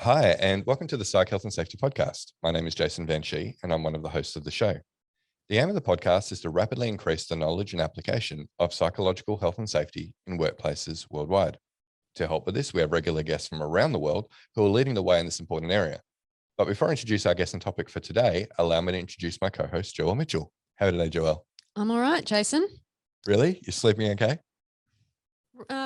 Hi, and welcome to the Psych, Health and Safety podcast. My name is Jason Van Schie, and I'm one of the hosts of the show. The aim of the podcast is to rapidly increase the knowledge and application of psychological health and safety in workplaces worldwide. To help with this, we have regular guests from around the world who are leading the way in this important area. But before I introduce our guest and topic for today, allow me to introduce my co-host, Joelle Mitchell. How are you today, Joelle? I'm all right, Jason. Really? You're sleeping okay?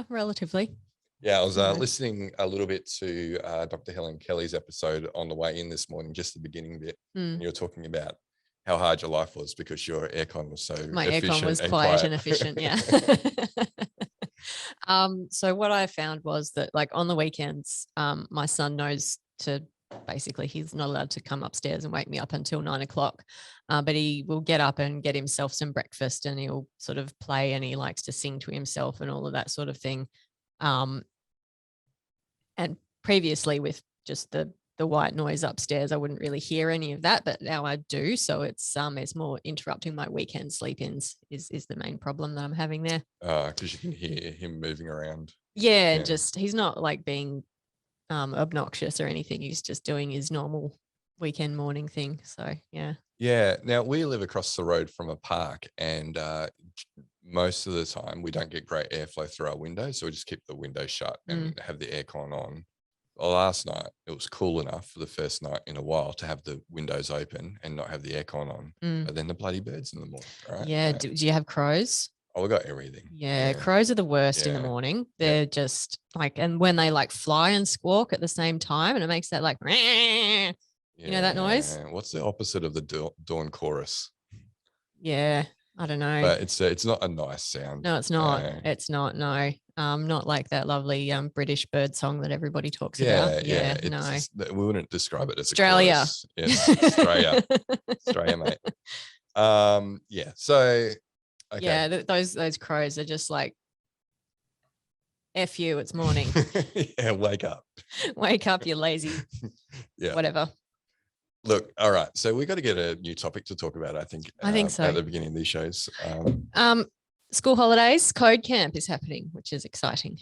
Relatively. Yeah, I was listening a little bit to Dr. Helen Kelly's episode on the way in this morning, just the beginning bit. And you were talking about how hard your life was because your aircon was so My efficient. aircon was and quiet and efficient, yeah. So what I found was that like on the weekends, my son knows to basically, he's not allowed to come upstairs and wake me up until 9 o'clock. But he will get up and get himself some breakfast and he'll sort of play and he likes to sing to himself and all of that sort of thing. And previously with just the white noise upstairs, I wouldn't really hear any of that, but now I do. So it's more interrupting my weekend sleep-ins is the main problem that I'm having there. Because you can hear him moving around. Yeah, and just he's not like being obnoxious or anything. He's just doing his normal weekend morning thing. So yeah. Yeah. Now we live across the road from a park, and most of the time we don't get great airflow through our windows, so we just keep the windows shut and have the aircon on. Well, last night it was cool enough for the first night in a while to have the windows open and not have the aircon on. But then the bloody birds in the morning, right? Yeah. Do you have crows? Oh, we got everything. Yeah, crows are the worst in the morning. They're just like, and when they like fly and squawk at the same time, and it makes that like, you know that noise? What's the opposite of the dawn chorus? Yeah, I don't know. But it's not a nice sound. No, it's not. It's not. No, not like that lovely British bird song that everybody talks about. Yeah, no. We wouldn't describe it as Australia. A chorus. Yes, Australia, Australia, mate. Yeah. So. Okay. Yeah, those crows are just like, F you, it's morning. Yeah, wake up. Wake up, you lazy. Yeah. Whatever. Look, all right. So we got to get a new topic to talk about, I think so. At the beginning of these shows. School holidays, code camp is happening, which is exciting.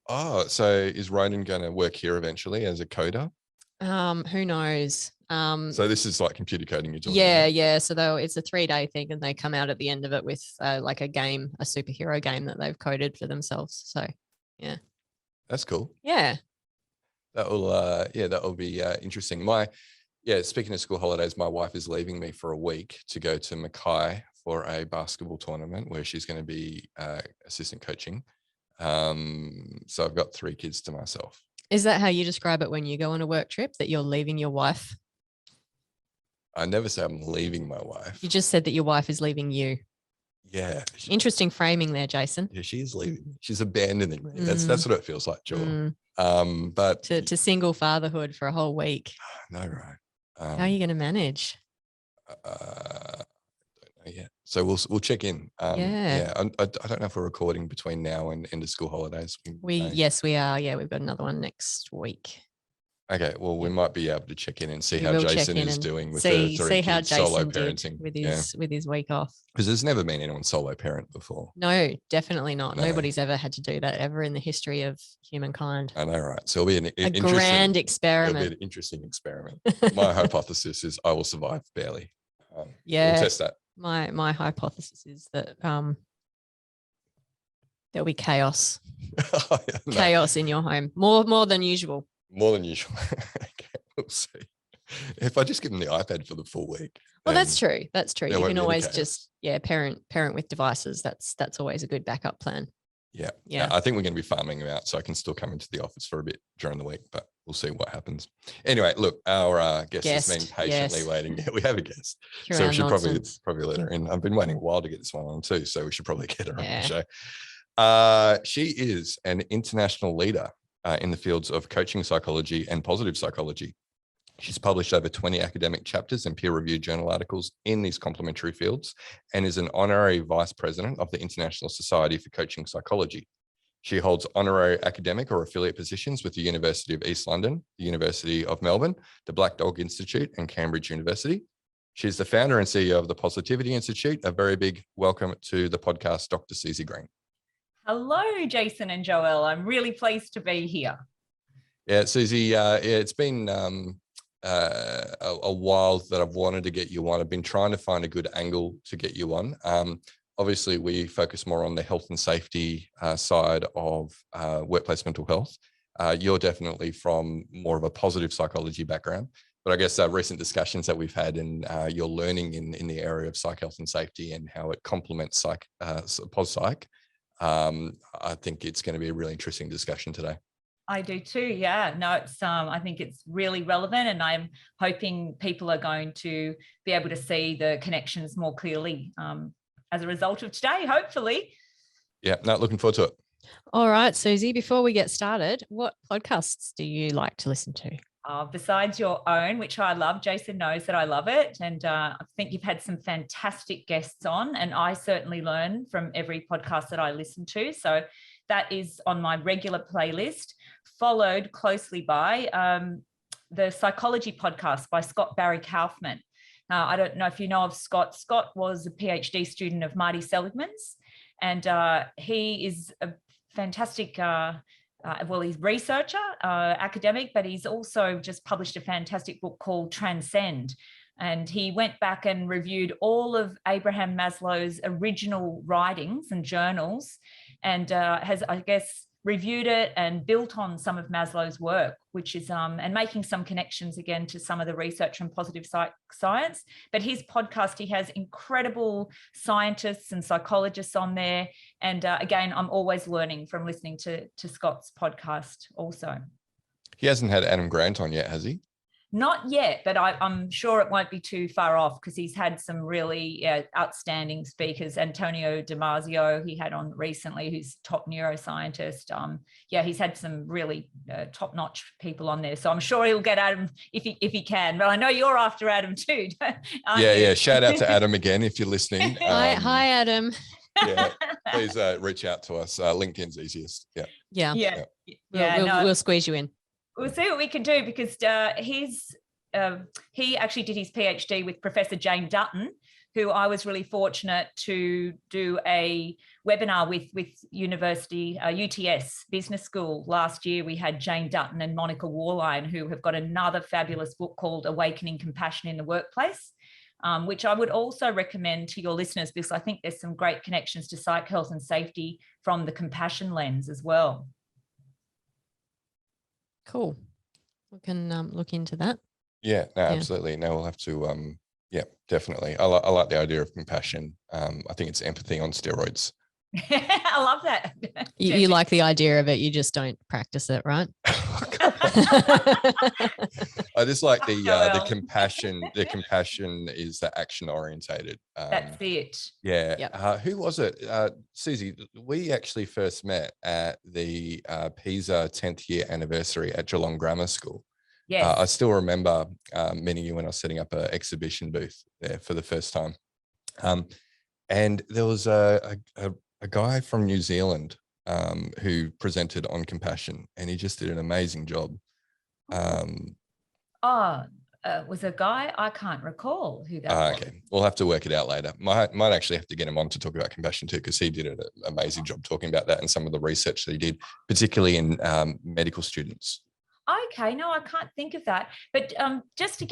Oh, so is Ronan going to work here eventually as a coder? Who knows? So this is like computer coding you're talking about? Yeah. So it's a 3-day thing and they come out at the end of it with like a superhero game that they've coded for themselves. So yeah. That's cool. Yeah. That will be interesting. Speaking of school holidays, my wife is leaving me for a week to go to Mackay for a basketball tournament where she's going to be assistant coaching. So I've got 3 kids to myself. Is that how you describe it when you go on a work trip, that you're leaving your wife? I never say I'm leaving my wife. You just said that your wife is leaving you. Yeah. Interesting framing there, Jason. Yeah, she's leaving. She's abandoning me. That's what it feels like, Joel. But to single fatherhood for a whole week. No, right. How are you going to manage? I don't know yet. So we'll check in. I don't know if we're recording between now and end of school holidays. Yes, we are. Yeah, we've got another one next week. Okay, well, we might be able to check in and see how Jason is doing with the 3 kids, solo parenting with his week off. Because there's never been anyone solo parent before. No, definitely not. No. Nobody's ever had to do that ever in the history of humankind. I know, right? So it'll be a grand experiment. It'll be an interesting experiment. My hypothesis is I will survive barely. We'll test that. My hypothesis is that there'll be chaos. Chaos in your home, more than usual. More than usual. Okay, we'll see. If I just give them the iPad for the full week. Well, that's true. That's true. You can always just parent with devices. That's always a good backup plan. Yeah. I think we're going to be farming them out, so I can still come into the office for a bit during the week, but we'll see what happens. Anyway, look, our guest has been patiently waiting. Yeah, we have a guest, so we should probably let her in. I've been waiting a while to get this one on too, so we should probably get her on the show. She is an international leader in the fields of coaching psychology and positive psychology. She's published over 20 academic chapters and peer-reviewed journal articles in these complementary fields and is an honorary vice president of the International Society for Coaching Psychology. She holds honorary academic or affiliate positions with the University of East London, the University of Melbourne, the Black Dog Institute, and Cambridge University. She's the founder and CEO of the Positivity Institute. A very big welcome to the podcast, Dr. Suzy Green. Hello, Jason and Joelle. I'm really pleased to be here. Yeah, Suzy, it's been a while that I've wanted to get you on. I've been trying to find a good angle to get you on. Obviously, we focus more on the health and safety side of workplace mental health. You're definitely from more of a positive psychology background, but I guess recent discussions that we've had and your learning in the area of psych health and safety and how it complements psych, pos-psych, I think it's going to be a really interesting discussion today. I do too. Yeah, no, it's I think it's really relevant, and I'm hoping people are going to be able to see the connections more clearly as a result of today, hopefully. Yeah, no, looking forward to it. All right, Suzy, before we get started, what podcasts do you like to listen to? Besides your own, which I love, Jason knows that I love it. And I think you've had some fantastic guests on, and I certainly learn from every podcast that I listen to. So that is on my regular playlist, followed closely by the Psychology podcast by Scott Barry Kaufman. I don't know if you know of Scott. Scott was a PhD student of Marty Seligman's, and he is a fantastic, he's researcher, academic, but he's also just published a fantastic book called Transcend. And he went back and reviewed all of Abraham Maslow's original writings and journals, and has, I guess, reviewed it and built on some of Maslow's work, which is, and making some connections again to some of the research and positive science. But his podcast, he has incredible scientists and psychologists on there. And again, I'm always learning from listening to Scott's podcast also. He hasn't had Adam Grant on yet, has he? Not yet, but I'm sure it won't be too far off, because he's had some really outstanding speakers. Antonio Damasio, he had on recently, who's top neuroscientist. He's had some really top-notch people on there. So I'm sure he'll get Adam if he can. But I know you're after Adam too. Yeah. Shout out to Adam again if you're listening. Hi, Adam. Yeah, please reach out to us. LinkedIn's easiest. Yeah. We'll squeeze you in. We'll see what we can do, because he actually did his PhD with Professor Jane Dutton, who I was really fortunate to do a webinar with University, UTS Business School last year. We had Jane Dutton and Monica Warline, who have got another fabulous book called Awakening Compassion in the Workplace, which I would also recommend to your listeners, because I think there's some great connections to psych health and safety from the compassion lens as well. Cool. We can look into that. Yeah, no, absolutely. No, we'll have to, definitely. I like the idea of compassion. I think it's empathy on steroids. I love that. You like the idea of it, you just don't practice it, right? I just like the compassion. The compassion is the action orientated. That's it. Yeah. Yep. Who was it? Suzy, we actually first met at the PISA 10th year anniversary at Geelong Grammar School. Yes. I still remember meeting you when I was setting up an exhibition booth there for the first time. And there was a guy from New Zealand who presented on compassion, and he just did an amazing job. Was a guy? I can't recall who that was. Okay, we'll have to work it out later. Might actually have to get him on to talk about compassion too, because he did an amazing job talking about that and some of the research that he did, particularly in medical students. Okay, no, I can't think of that. But just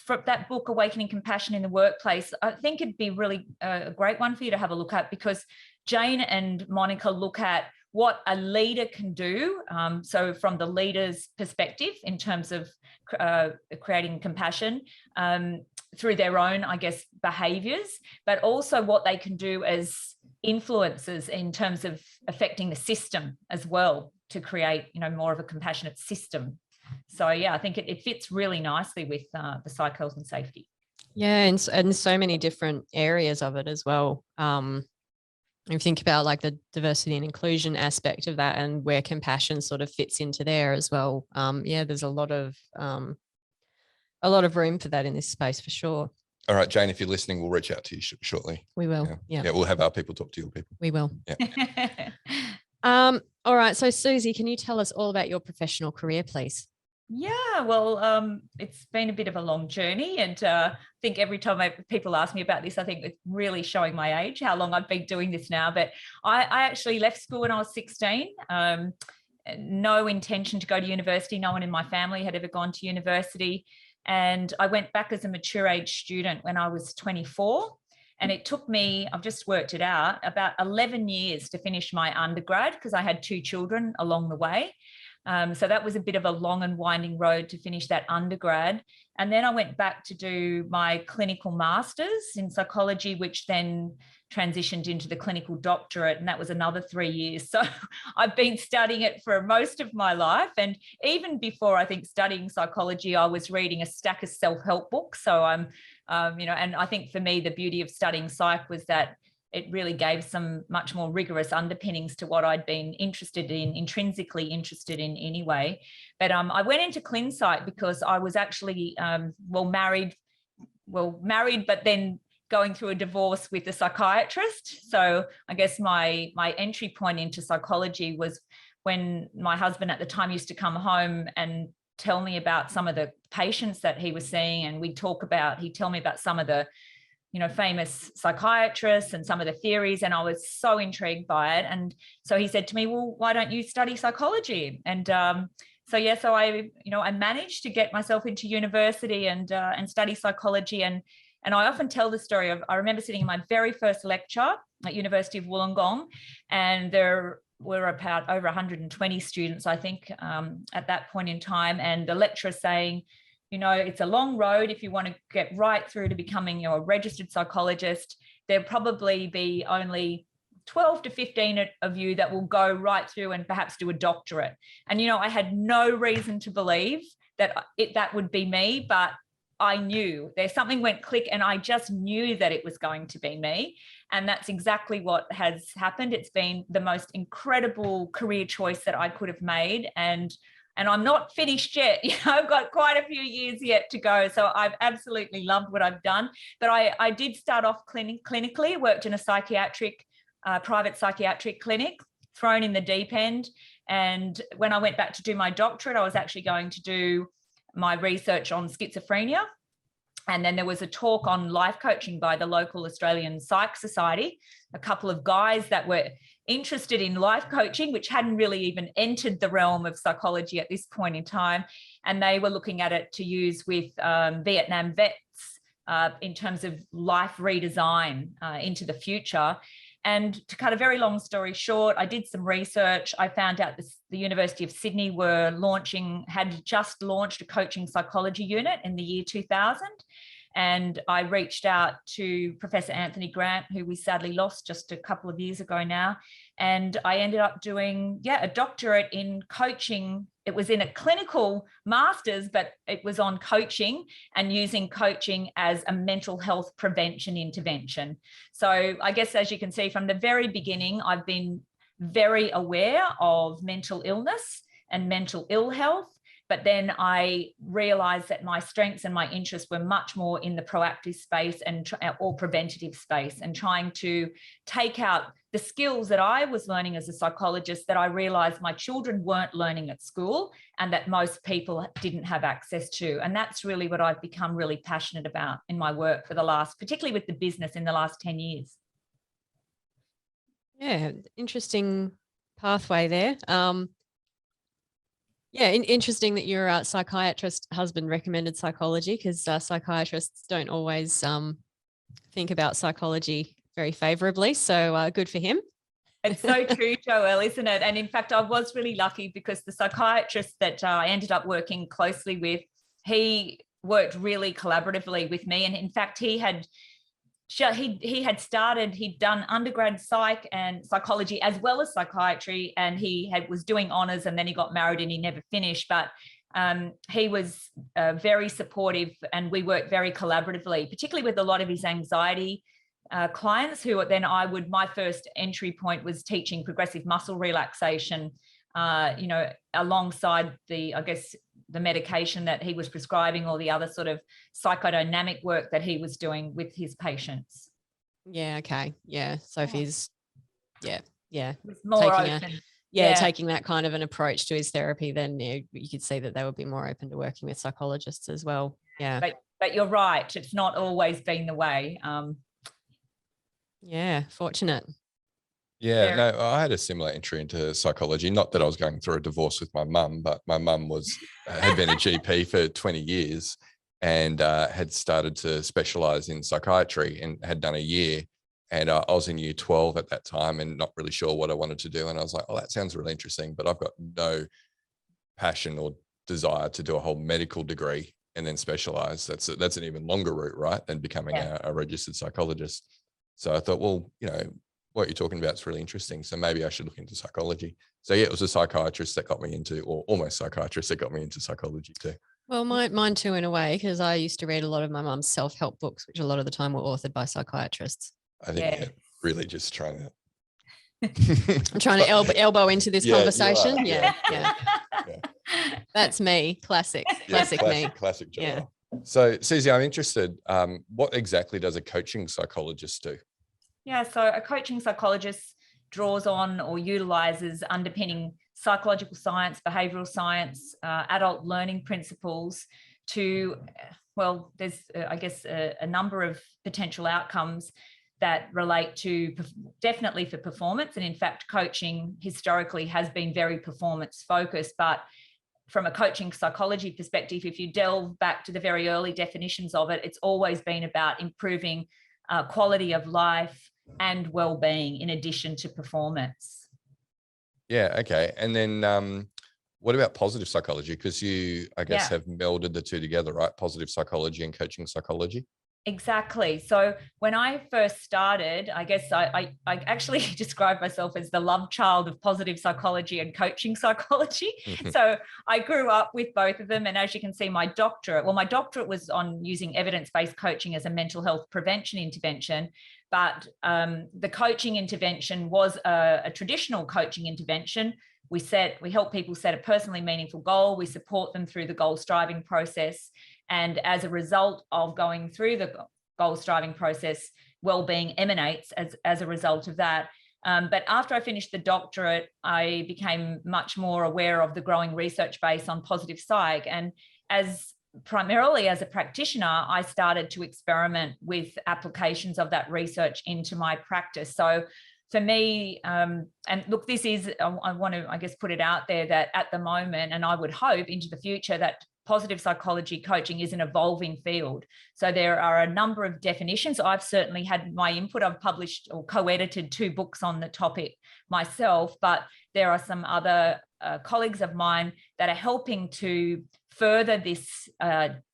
from that book, Awakening Compassion in the Workplace, I think it'd be really a great one for you to have a look at, because Jane and Monica look at what a leader can do. So from the leader's perspective in terms of creating compassion through their own, I guess, behaviors, but also what they can do as influencers in terms of affecting the system as well, to create, more of a compassionate system. So yeah, I think it fits really nicely with the psych health and safety. Yeah, and so many different areas of it as well. If you think about like the diversity and inclusion aspect of that, and where compassion sort of fits into there as well. There's a lot of room for that in this space for sure. All right, Jane, if you're listening, we'll reach out to you shortly. We will. Yeah, we'll have our people talk to your people. We will. Yeah. All right. So Suzy, can you tell us all about your professional career, please? Yeah, well, it's been a bit of a long journey, and I think every time people ask me about this, I think it's really showing my age, how long I've been doing this now. But I actually left school when I was 16, no intention to go to university. No one in my family had ever gone to university. And I went back as a mature age student when I was 24. And it took me, I've just worked it out, about 11 years to finish my undergrad because I had 2 children along the way. So that was a bit of a long and winding road to finish that undergrad. And then I went back to do my clinical master's in psychology, which then transitioned into the clinical doctorate. And that was another 3 years. So I've been studying it for most of my life. And even before, I think, studying psychology, I was reading a stack of self-help books. So I'm, and I think for me, the beauty of studying psych was that it really gave some much more rigorous underpinnings to what I'd been interested in, intrinsically interested in anyway. But I went into clin psych because I was actually married, but then going through a divorce with a psychiatrist. So I guess my entry point into psychology was when my husband at the time used to come home and tell me about some of the patients that he was seeing, and he'd tell me about some of the famous psychiatrists and some of the theories, and I was so intrigued by it. And so he said to me, well, why don't you study psychology? And so I managed to get myself into university and study psychology. And I often tell the story of, I remember sitting in my very first lecture at University of Wollongong, and there were about over 120 students, I think, at that point in time. And the lecturer saying, it's a long road. If you want to get right through to becoming a registered psychologist, there'll probably be only 12 to 15 of you that will go right through and perhaps do a doctorate. And, I had no reason to believe that that would be me, but I knew there's something went click, and I just knew that it was going to be me. And that's exactly what has happened. It's been the most incredible career choice that I could have made. And I'm not finished yet. I've got quite a few years yet to go. So I've absolutely loved what I've done. But I did start off clinically, worked in a private psychiatric clinic, thrown in the deep end. And when I went back to do my doctorate, I was actually going to do my research on schizophrenia. And then there was a talk on life coaching by the local Australian Psych Society, a couple of guys that were interested in life coaching, which hadn't really even entered the realm of psychology at this point in time. And they were looking at it to use with Vietnam vets in terms of life redesign into the future. And to cut a very long story short, I did some research. I found out the University of Sydney had just launched a coaching psychology unit in the year 2000. And I reached out to Professor Anthony Grant, who we sadly lost just a couple of years ago now. And I ended up doing, a doctorate in coaching. It was in a clinical master's, but it was on coaching and using coaching as a mental health prevention intervention. So I guess, as you can see from the very beginning, I've been very aware of mental illness and mental ill health. But then I realized that my strengths and my interests were much more in the proactive space or preventative space, and trying to take out the skills that I was learning as a psychologist that I realized my children weren't learning at school and that most people didn't have access to. And that's really what I've become really passionate about in my work particularly with the business, in the last 10 years. Yeah, interesting pathway there. Interesting that your psychiatrist husband recommended psychology, because psychiatrists don't always think about psychology very favorably. So good for him. It's so true, Joelle, isn't it? And in fact, I was really lucky because the psychiatrist that I ended up working closely with, he worked really collaboratively with me. And in fact, he'd done undergrad psych and psychology as well as psychiatry, and was doing honors, and then he got married and he never finished. But he was very supportive, and we worked very collaboratively, particularly with a lot of his anxiety clients my first entry point was teaching progressive muscle relaxation, alongside the medication that he was prescribing, or the other sort of psychodynamic work that he was doing with his patients. Yeah. Okay. Yeah. So if he's, more open. Taking that kind of an approach to his therapy, then you could see that they would be more open to working with psychologists as well. Yeah. But you're right. It's not always been the way. Fortunate. Yeah, no, I had a similar entry into psychology. Not that I was going through a divorce with my mum, but my mum had been a GP for 20 years and had started to specialize in psychiatry and had done a year. And I was in year 12 at that time and not really sure what I wanted to do. And I was like, oh, that sounds really interesting, but I've got no passion or desire to do a whole medical degree and then specialize. That's an even longer route, right, than becoming a registered psychologist. So I thought, well, what you're talking about is really interesting. So maybe I should look into psychology. So yeah, it was a psychiatrist that got me into, or almost psychiatrist that got me into psychology too. Well, mine too, in a way, because I used to read a lot of my mum's self-help books, which a lot of the time were authored by psychiatrists. I think really just trying to. I'm trying to elbow into this conversation. Yeah. That's me. Classic me. Classic job. Yeah. So Suzy, I'm interested. What exactly does a coaching psychologist do? Yeah, so a coaching psychologist draws on or utilizes underpinning psychological science, behavioral science, adult learning principles to, well, there's, I guess, a number of potential outcomes that relate to definitely for performance. And in fact, coaching historically has been very performance focused, but from a coaching psychology perspective, if you delve back to the very early definitions of it, it's always been about improving quality of life and well-being in addition to performance. Yeah, okay. And then what about positive psychology? Because you, I guess, have melded the two together, right? Positive psychology and coaching psychology. Exactly. So when I first started, I guess I actually describe myself as the love child of positive psychology and coaching psychology. So I grew up with both of them. And as you can see, my doctorate was on using evidence-based coaching as a mental health prevention intervention. But the coaching intervention was a traditional coaching intervention. We help people set a personally meaningful goal. We support them through the goal striving process. And as a result of going through the goal striving process, well-being emanates as a result of that. But after I finished the doctorate, I became much more aware of the growing research base on positive psych. And primarily as a practitioner, I started to experiment with applications of that research into my practice. So for me, and look, this is, I want to, I guess, put it out there that at the moment, and I would hope into the future, that positive psychology coaching is an evolving field. So there are a number of definitions. I've certainly had my input. I've published or co-edited 2 books on the topic myself, but there are some other colleagues of mine that are helping to further this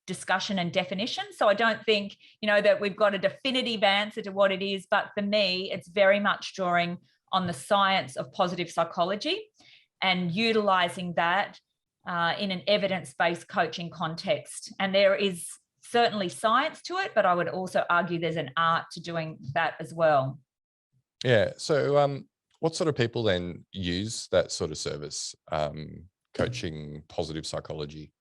discussion and definition. So I don't think, that we've got a definitive answer to what it is, but for me, it's very much drawing on the science of positive psychology and utilizing that in an evidence-based coaching context. And there is certainly science to it, but I would also argue there's an art to doing that as well. Yeah. So what sort of people then use that sort of service, coaching positive psychology?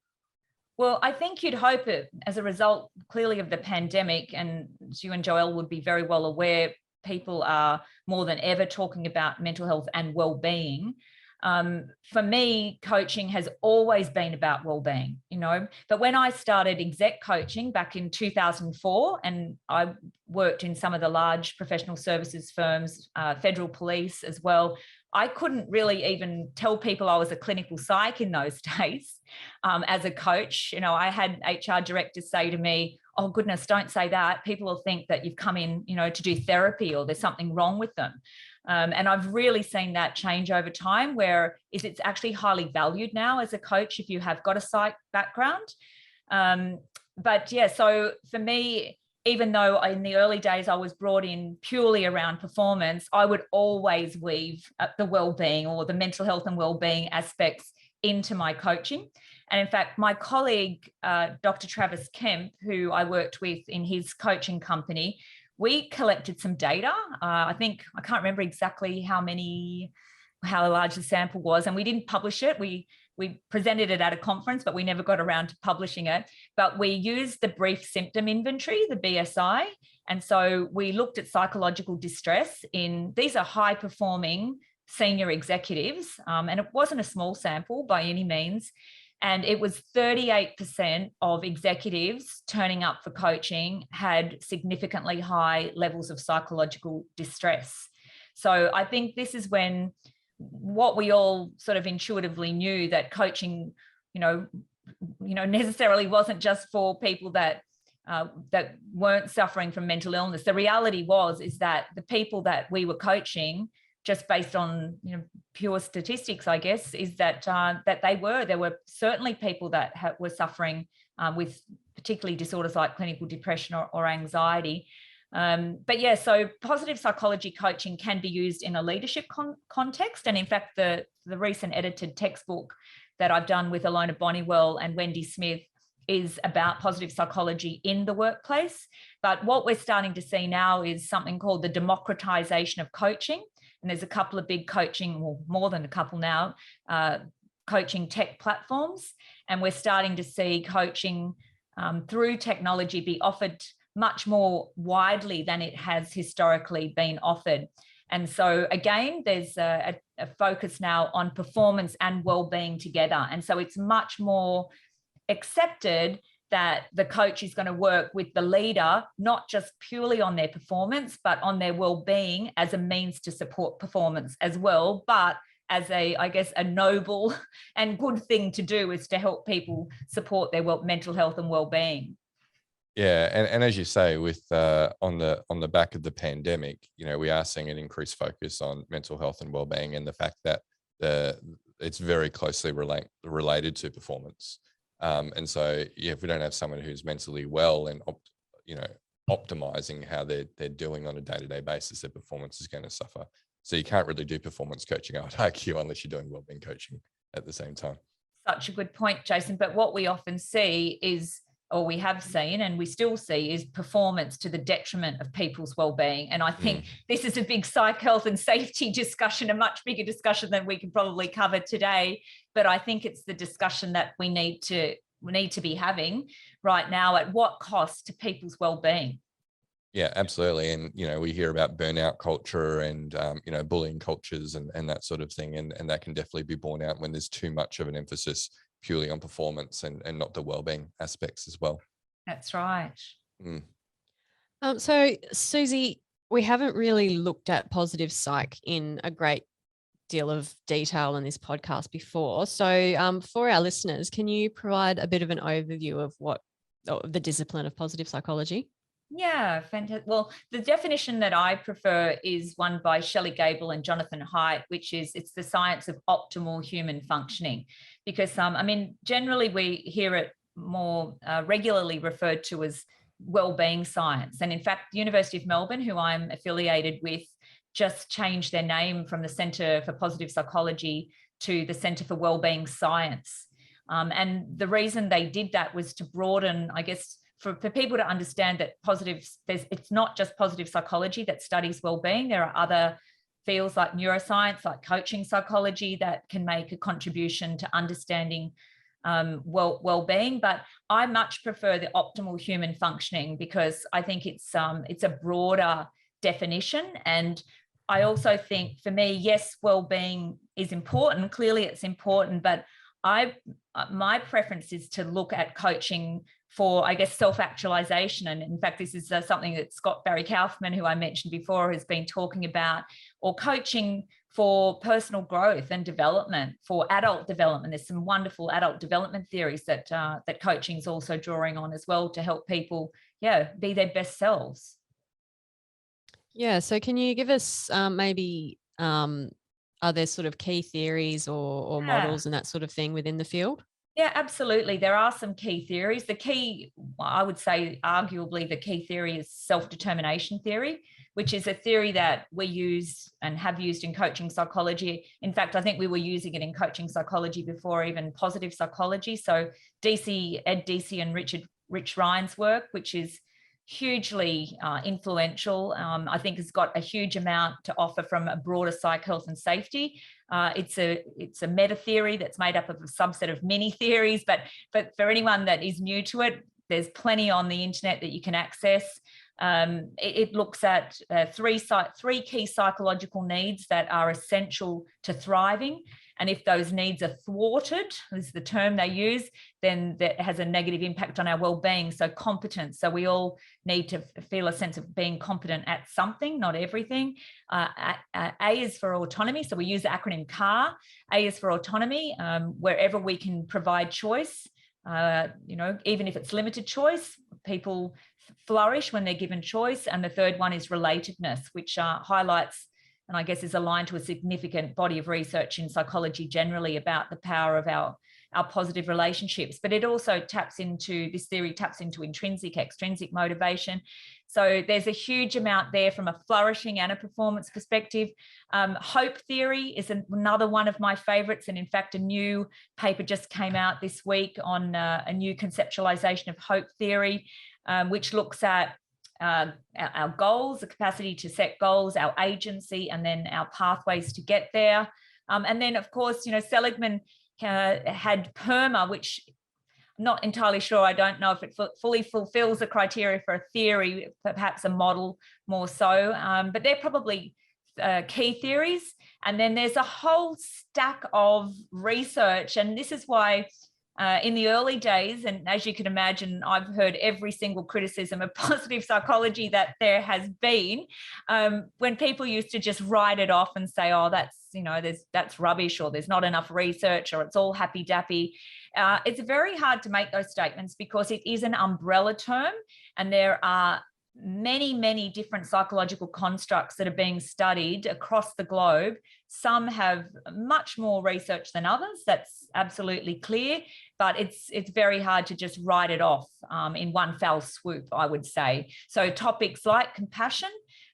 Well, I think you'd hope it, as a result, clearly, of the pandemic, and as you and Joelle would be very well aware, people are more than ever talking about mental health and well-being. For me, coaching has always been about well-being, but when I started exec coaching back in 2004, and I worked in some of the large professional services firms, federal police as well, I couldn't really even tell people I was a clinical psych in those days. As a coach, I had HR directors say to me, "Oh goodness, don't say that. People will think that you've come in, to do therapy, or there's something wrong with them." And I've really seen that change over time, where it's actually highly valued now as a coach if you have got a psych background. But yeah, so for me, even though in the early days I was brought in purely around performance, I would always weave the well-being or the mental health and well-being aspects into my coaching. And in fact, my colleague, Dr. Travis Kemp, who I worked with in his coaching company, we collected some data. I can't remember exactly how large the sample was, and we didn't publish it. We presented it at a conference, but we never got around to publishing it. But we used the brief symptom inventory, the BSI. And so we looked at psychological distress these are high performing senior executives. And it wasn't a small sample by any means. And it was 38% of executives turning up for coaching had significantly high levels of psychological distress. So I think this is when what we all sort of intuitively knew, that coaching, necessarily wasn't just for people that weren't suffering from mental illness. The reality is that the people that we were coaching, just based on pure statistics, I guess, is that there were certainly people that were suffering with particularly disorders like clinical depression or anxiety. But yeah, so positive psychology coaching can be used in a leadership context. And in fact, the recent edited textbook that I've done with Alona Bonnywell and Wendy Smith is about positive psychology in the workplace. But what we're starting to see now is something called the democratization of coaching. And there's a couple of big coaching, well, more than a couple now, coaching tech platforms. And we're starting to see coaching through technology be offered much more widely than it has historically been offered. And so again, there's a focus now on performance and well-being together. And so it's much more accepted that the coach is going to work with the leader, not just purely on their performance, but on their well-being as a means to support performance as well. But as a noble and good thing to do is to help people support their mental health and well-being. Yeah, and as you say, with on the back of the pandemic, we are seeing an increased focus on mental health and well-being, and the fact that it's very closely related to performance. And so, if we don't have someone who's mentally well and optimizing how they're doing on a day-to-day basis, their performance is going to suffer. So you can't really do performance coaching, I would argue, unless you're doing well-being coaching at the same time. Such a good point, Jason. But what we often see is, or we have seen and we still see, is performance to the detriment of people's well-being. And I think this is a big psych health and safety discussion, a much bigger discussion than we can probably cover today. But I think it's the discussion that we need to be having right now. At what cost to people's well-being? Yeah, absolutely. And, we hear about burnout culture and, bullying cultures and that sort of thing. And that can definitely be borne out when there's too much of an emphasis purely on performance and not the well-being aspects as well. That's right. So, Suzy, we haven't really looked at positive psych in a great deal of detail in this podcast before. So for our listeners, can you provide a bit of an overview of the discipline of positive psychology? Yeah, fantastic. Well, the definition that I prefer is one by Shelley Gable and Jonathan Haidt, which is it's the science of optimal human functioning. Because, generally we hear it more regularly referred to as well-being science. And in fact, the University of Melbourne, who I'm affiliated with, just changed their name from the Centre for Positive Psychology to the Centre for Wellbeing Science. And the reason they did that was to broaden, I guess, for people to understand that it's not just positive psychology that studies well-being. There are other fields like neuroscience, like coaching psychology, that can make a contribution to understanding well-being. But I much prefer the optimal human functioning because I think it's a broader definition. And I also think, for me, yes, well-being is important. Clearly, it's important, but my preference is to look at coaching for, I guess, self-actualization. And in fact, this is something that Scott Barry Kaufman, who I mentioned before, has been talking about, or coaching for personal growth and development, for adult development. There's some wonderful adult development theories that coaching is also drawing on as well to help people, be their best selves. Yeah. So can you give us maybe, are there sort of key theories or models and that sort of thing within the field? Yeah, absolutely. There are some key theories. The key, I would say, arguably the key theory is self-determination theory, which is a theory that we use and have used in coaching psychology. In fact, I think we were using it in coaching psychology before even positive psychology. So Ed Deci and Rich Ryan's work, which is hugely influential, I think has got a huge amount to offer from a broader psych health and safety. It's a meta theory that's made up of a subset of mini theories, but for anyone that is new to it, there's plenty on the internet that you can access. It looks at three key psychological needs that are essential to thriving. And if those needs are thwarted, is the term they use, then that has a negative impact on our well-being. So competence. So we all need to feel a sense of being competent at something, not everything. A is for autonomy. So we use the acronym CAR. A is for autonomy, wherever we can provide choice. Even if it's limited choice, people flourish when they're given choice. And the third one is relatedness, which highlights, and I guess is aligned to a significant body of research in psychology generally about the power of our positive relationships. But it also taps into intrinsic, extrinsic motivation. So there's a huge amount there from a flourishing and a performance perspective. Hope theory is another one of my favorites. And in fact, a new paper just came out this week on a new conceptualization of hope theory, which looks at our goals, the capacity to set goals, our agency, and then our pathways to get there. And then, of course, Seligman had PERMA, which I'm not entirely sure. I don't know if it fully fulfills the criteria for a theory, perhaps a model more so. But they're probably key theories. And then there's a whole stack of research. And this is why in the early days, and as you can imagine, I've heard every single criticism of positive psychology that there has been, when people used to just write it off and say, oh, that's rubbish, or there's not enough research, or it's all happy dappy. It's very hard to make those statements because it is an umbrella term, and there are many, many different psychological constructs that are being studied across the globe. Some have much more research than others. That's absolutely clear, but it's very hard to just write it off in one fell swoop, I would say. So topics like compassion,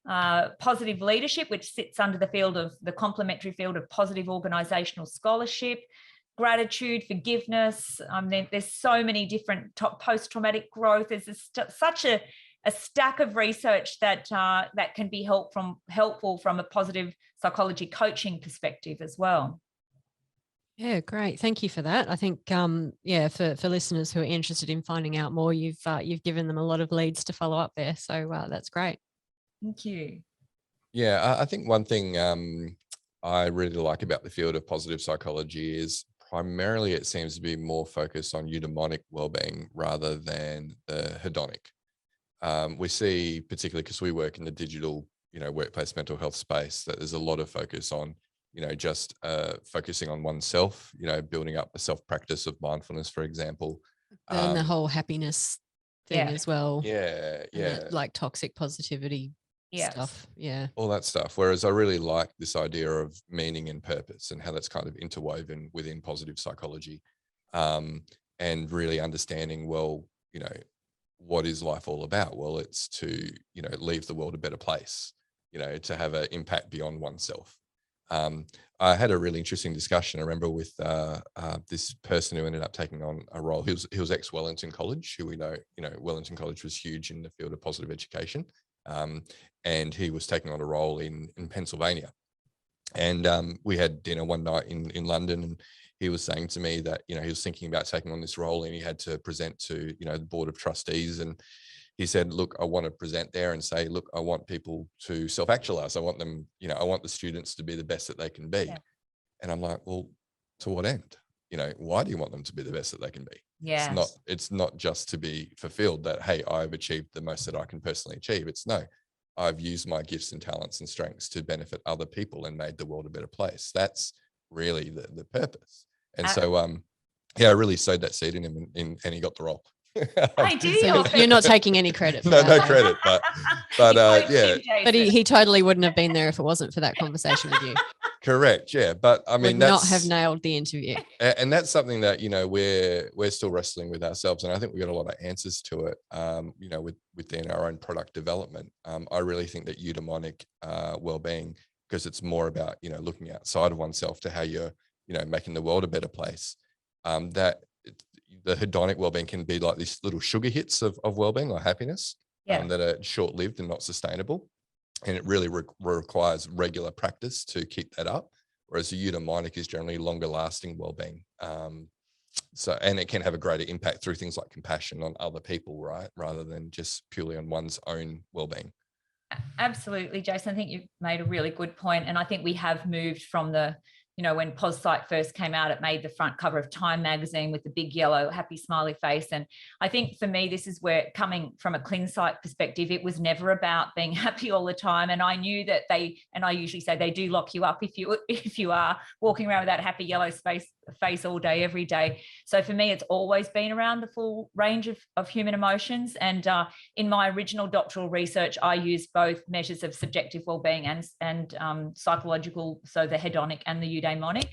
positive leadership, which sits under the complementary field of positive organizational scholarship, gratitude, forgiveness. There's so many different post-traumatic growth. There's such a stack of research that can be helpful from a positive psychology coaching perspective as well. Yeah, great. Thank you for that. I think, for listeners who are interested in finding out more, you've given them a lot of leads to follow up there. So that's great. Thank you. Yeah, I think one thing I really like about the field of positive psychology is primarily it seems to be more focused on eudaimonic well-being rather than the hedonic. We see, particularly because we work in the digital, workplace mental health space, that there's a lot of focus on, just focusing on oneself, building up a self-practice of mindfulness, for example. And the whole happiness thing as well. Yeah. Like toxic positivity stuff. Yeah. All that stuff. Whereas I really like this idea of meaning and purpose and how that's kind of interwoven within positive psychology, and really understanding, what is life all about? Well, it's to, leave the world a better place, to have an impact beyond oneself. I had a really interesting discussion, I remember, with this person who ended up taking on a role. He was ex-Wellington College, who we know, Wellington College was huge in the field of positive education. And he was taking on a role in Pennsylvania. And we had dinner one night in London, and he was saying to me that, he was thinking about taking on this role, and he had to present to, the board of trustees. And he said, look, I want to present there and say, look, I want people to self-actualize. I want them, I want the students to be the best that they can be. Yeah. And I'm like, well, to what end? Why do you want them to be the best that they can be? Yeah. It's not just to be fulfilled that, hey, I've achieved the most that I can personally achieve. It's no, I've used my gifts and talents and strengths to benefit other people and made the world a better place. That's really the purpose. And so, I really sowed that seed in him, and he got the role. I do. So you're not taking any credit for no that. Credit, but yeah. But he totally wouldn't have been there if it wasn't for that conversation with you. Correct. Yeah. But I mean, would not have nailed the interview. And that's something that, we're still wrestling with ourselves. And I think we've got a lot of answers to it, within our own product development. I really think that eudaimonic well-being, because it's more about, looking outside of oneself to how you're, making the world a better place. That the hedonic well-being can be like these little sugar hits of well-being or happiness, that are short-lived and not sustainable. And it really requires regular practice to keep that up. Whereas the eudaimonic is generally longer lasting well-being. And it can have a greater impact through things like compassion on other people, right? Rather than just purely on one's own well-being. Absolutely, Jason. I think you've made a really good point. And I think we have moved from the you know, when Psych first came out, it made the front cover of Time magazine with the big yellow happy smiley face. And I think for me, this is where, coming from a clin psych perspective, it was never about being happy all the time. And I knew that and I usually say they do lock you up if you are walking around with that happy yellow face all day, every day. So for me, it's always been around the full range of human emotions. And in my original doctoral research, I used both measures of subjective well-being and psychological, so the hedonic and the eudaimonic.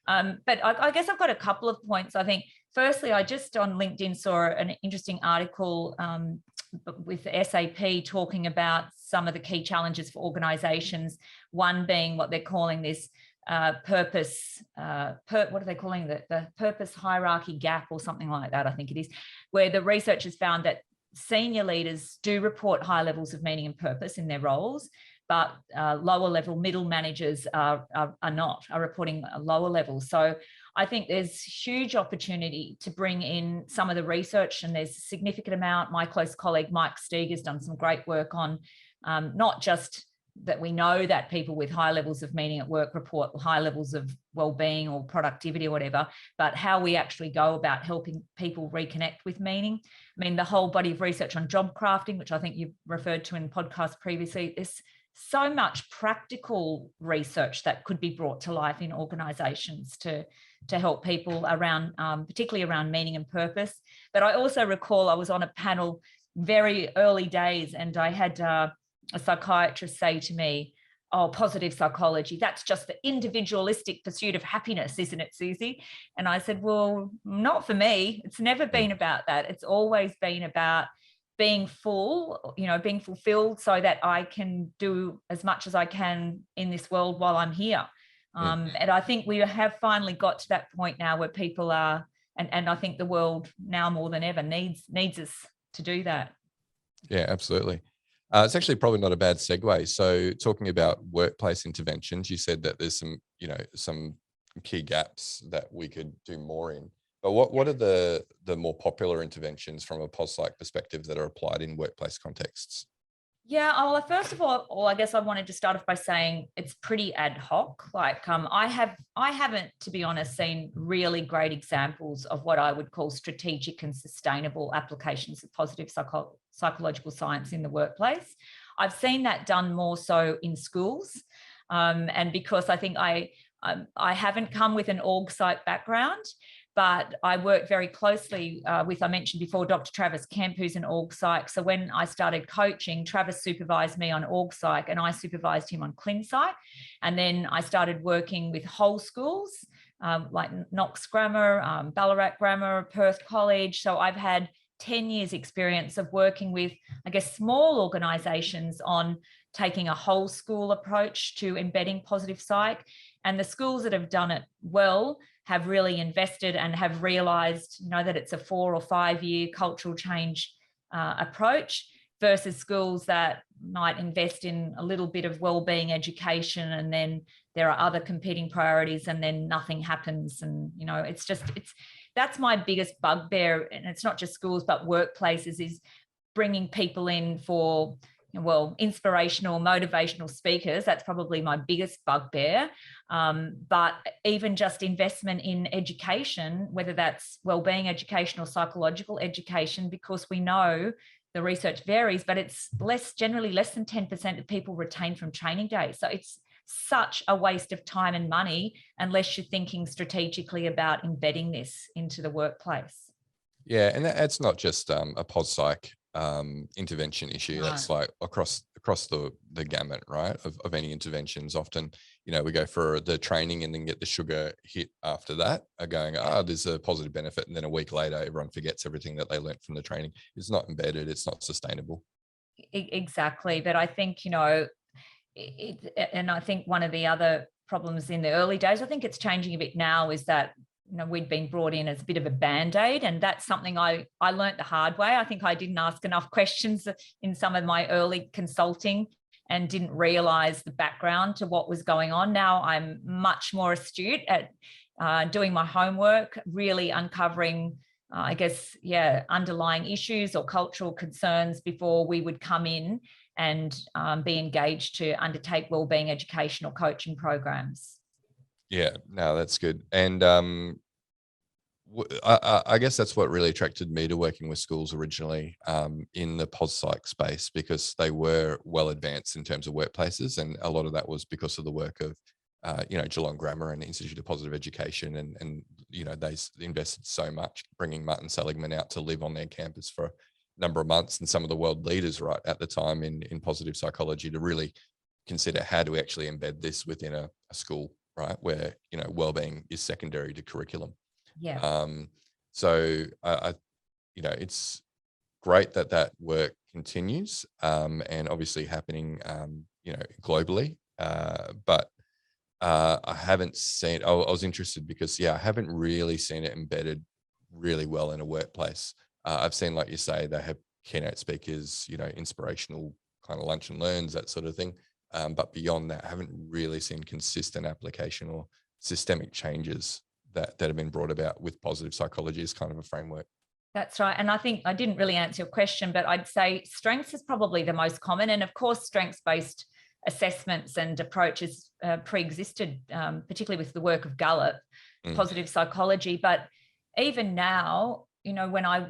But I guess I've got a couple of points. I think, firstly, I just on LinkedIn saw an interesting article with SAP talking about some of the key challenges for organizations, one being what they're calling this purpose, what are they calling the purpose hierarchy gap or something like that, I think it is, where the researchers found that senior leaders do report high levels of meaning and purpose in their roles, but lower level middle managers are reporting a lower level. So I think there's huge opportunity to bring in some of the research, and there's a significant amount. My close colleague Mike Steig has done some great work on not just that we know that people with high levels of meaning at work report high levels of well-being or productivity or whatever, but how we actually go about helping people reconnect with meaning. I mean, the whole body of research on job crafting, which I think you referred to in podcasts previously, there's so much practical research that could be brought to life in organizations to help people around, particularly around meaning and purpose. But I also recall I was on a panel very early days, and I had a psychiatrist say to me, "Oh, positive psychology, that's just the individualistic pursuit of happiness, isn't it, Suzy?" And I said, "Well, not for me. It's never been about that. It's always been about being full, you know, being fulfilled so that I can do as much as I can in this world while I'm here." And I think we have finally got to that point now where people are, and I think the world now more than ever needs us to do that. Yeah, absolutely. It's actually probably not a bad segue. So talking about workplace interventions, you said that there's some key gaps that we could do more in. But what are the more popular interventions from a psych perspective that are applied in workplace contexts? Yeah, well, first of all, I guess I wanted to start off by saying it's pretty ad hoc. Like I haven't, to be honest, seen really great examples of what I would call strategic and sustainable applications of positive psychological science in the workplace. I've seen that done more so in schools, and because I think I haven't come with an org psych background, but I work very closely with, I mentioned before, Dr. Travis Kemp, who's an org psych. So when I started coaching, Travis supervised me on org psych and I supervised him on clin psych. And then I started working with whole schools like Knox Grammar, Ballarat Grammar, Perth College. So I've had 10 years experience of working with, I guess, small organizations on taking a whole school approach to embedding positive psych. And the schools that have done it well have really invested and have realized, you know, that it's a 4 or 5 year cultural change approach versus schools that might invest in a little bit of well-being education and then there are other competing priorities and then nothing happens. And, you know, that's my biggest bugbear. And it's not just schools, but workplaces, is bringing people in for, well, inspirational, motivational speakers. That's probably my biggest bugbear. But even just investment in education, whether that's wellbeing education or psychological education, because we know the research varies, but it's generally less than 10% of people retain from training days. So it's such a waste of time and money unless you're thinking strategically about embedding this into the workplace. Yeah, and that's not just a pos psych intervention issue. No. That's like across the gamut, right, of any interventions. Often, you know, we go for the training and then get the sugar hit after that, going, there's a positive benefit, and then a week later everyone forgets everything that they learned from the training. It's not embedded, it's not sustainable. Exactly. But I think, you know, and I think one of the other problems in the early days, I think it's changing a bit now, is that, you know, we'd been brought in as a bit of a band-aid, and that's something I learned the hard way. I think I didn't ask enough questions in some of my early consulting and didn't realize the background to what was going on. Now I'm much more astute at doing my homework, really uncovering, underlying issues or cultural concerns before we would come in and be engaged to undertake wellbeing educational coaching programs. Yeah, no, that's good. And I guess that's what really attracted me to working with schools originally, in the pos psych space, because they were well advanced in terms of workplaces, and a lot of that was because of the work of Geelong Grammar and the Institute of Positive Education, and they invested so much bringing Martin Seligman out to live on their campus for a number of months, and some of the world leaders right at the time in positive psychology to really consider how do we actually embed this within a school, right, where well-being is secondary to curriculum. Yeah. So I it's great that work continues, and obviously happening, globally. But I haven't seen. I was interested because I haven't really seen it embedded really well in a workplace. I've seen, like you say, they have keynote speakers, inspirational kind of lunch and learns, that sort of thing. But beyond that, I haven't really seen consistent application or systemic changes that have been brought about with positive psychology as kind of a framework. That's right. And I think I didn't really answer your question, but I'd say strengths is probably the most common. And of course, strengths-based assessments and approaches pre-existed, particularly with the work of Gallup, positive psychology. But even now, when I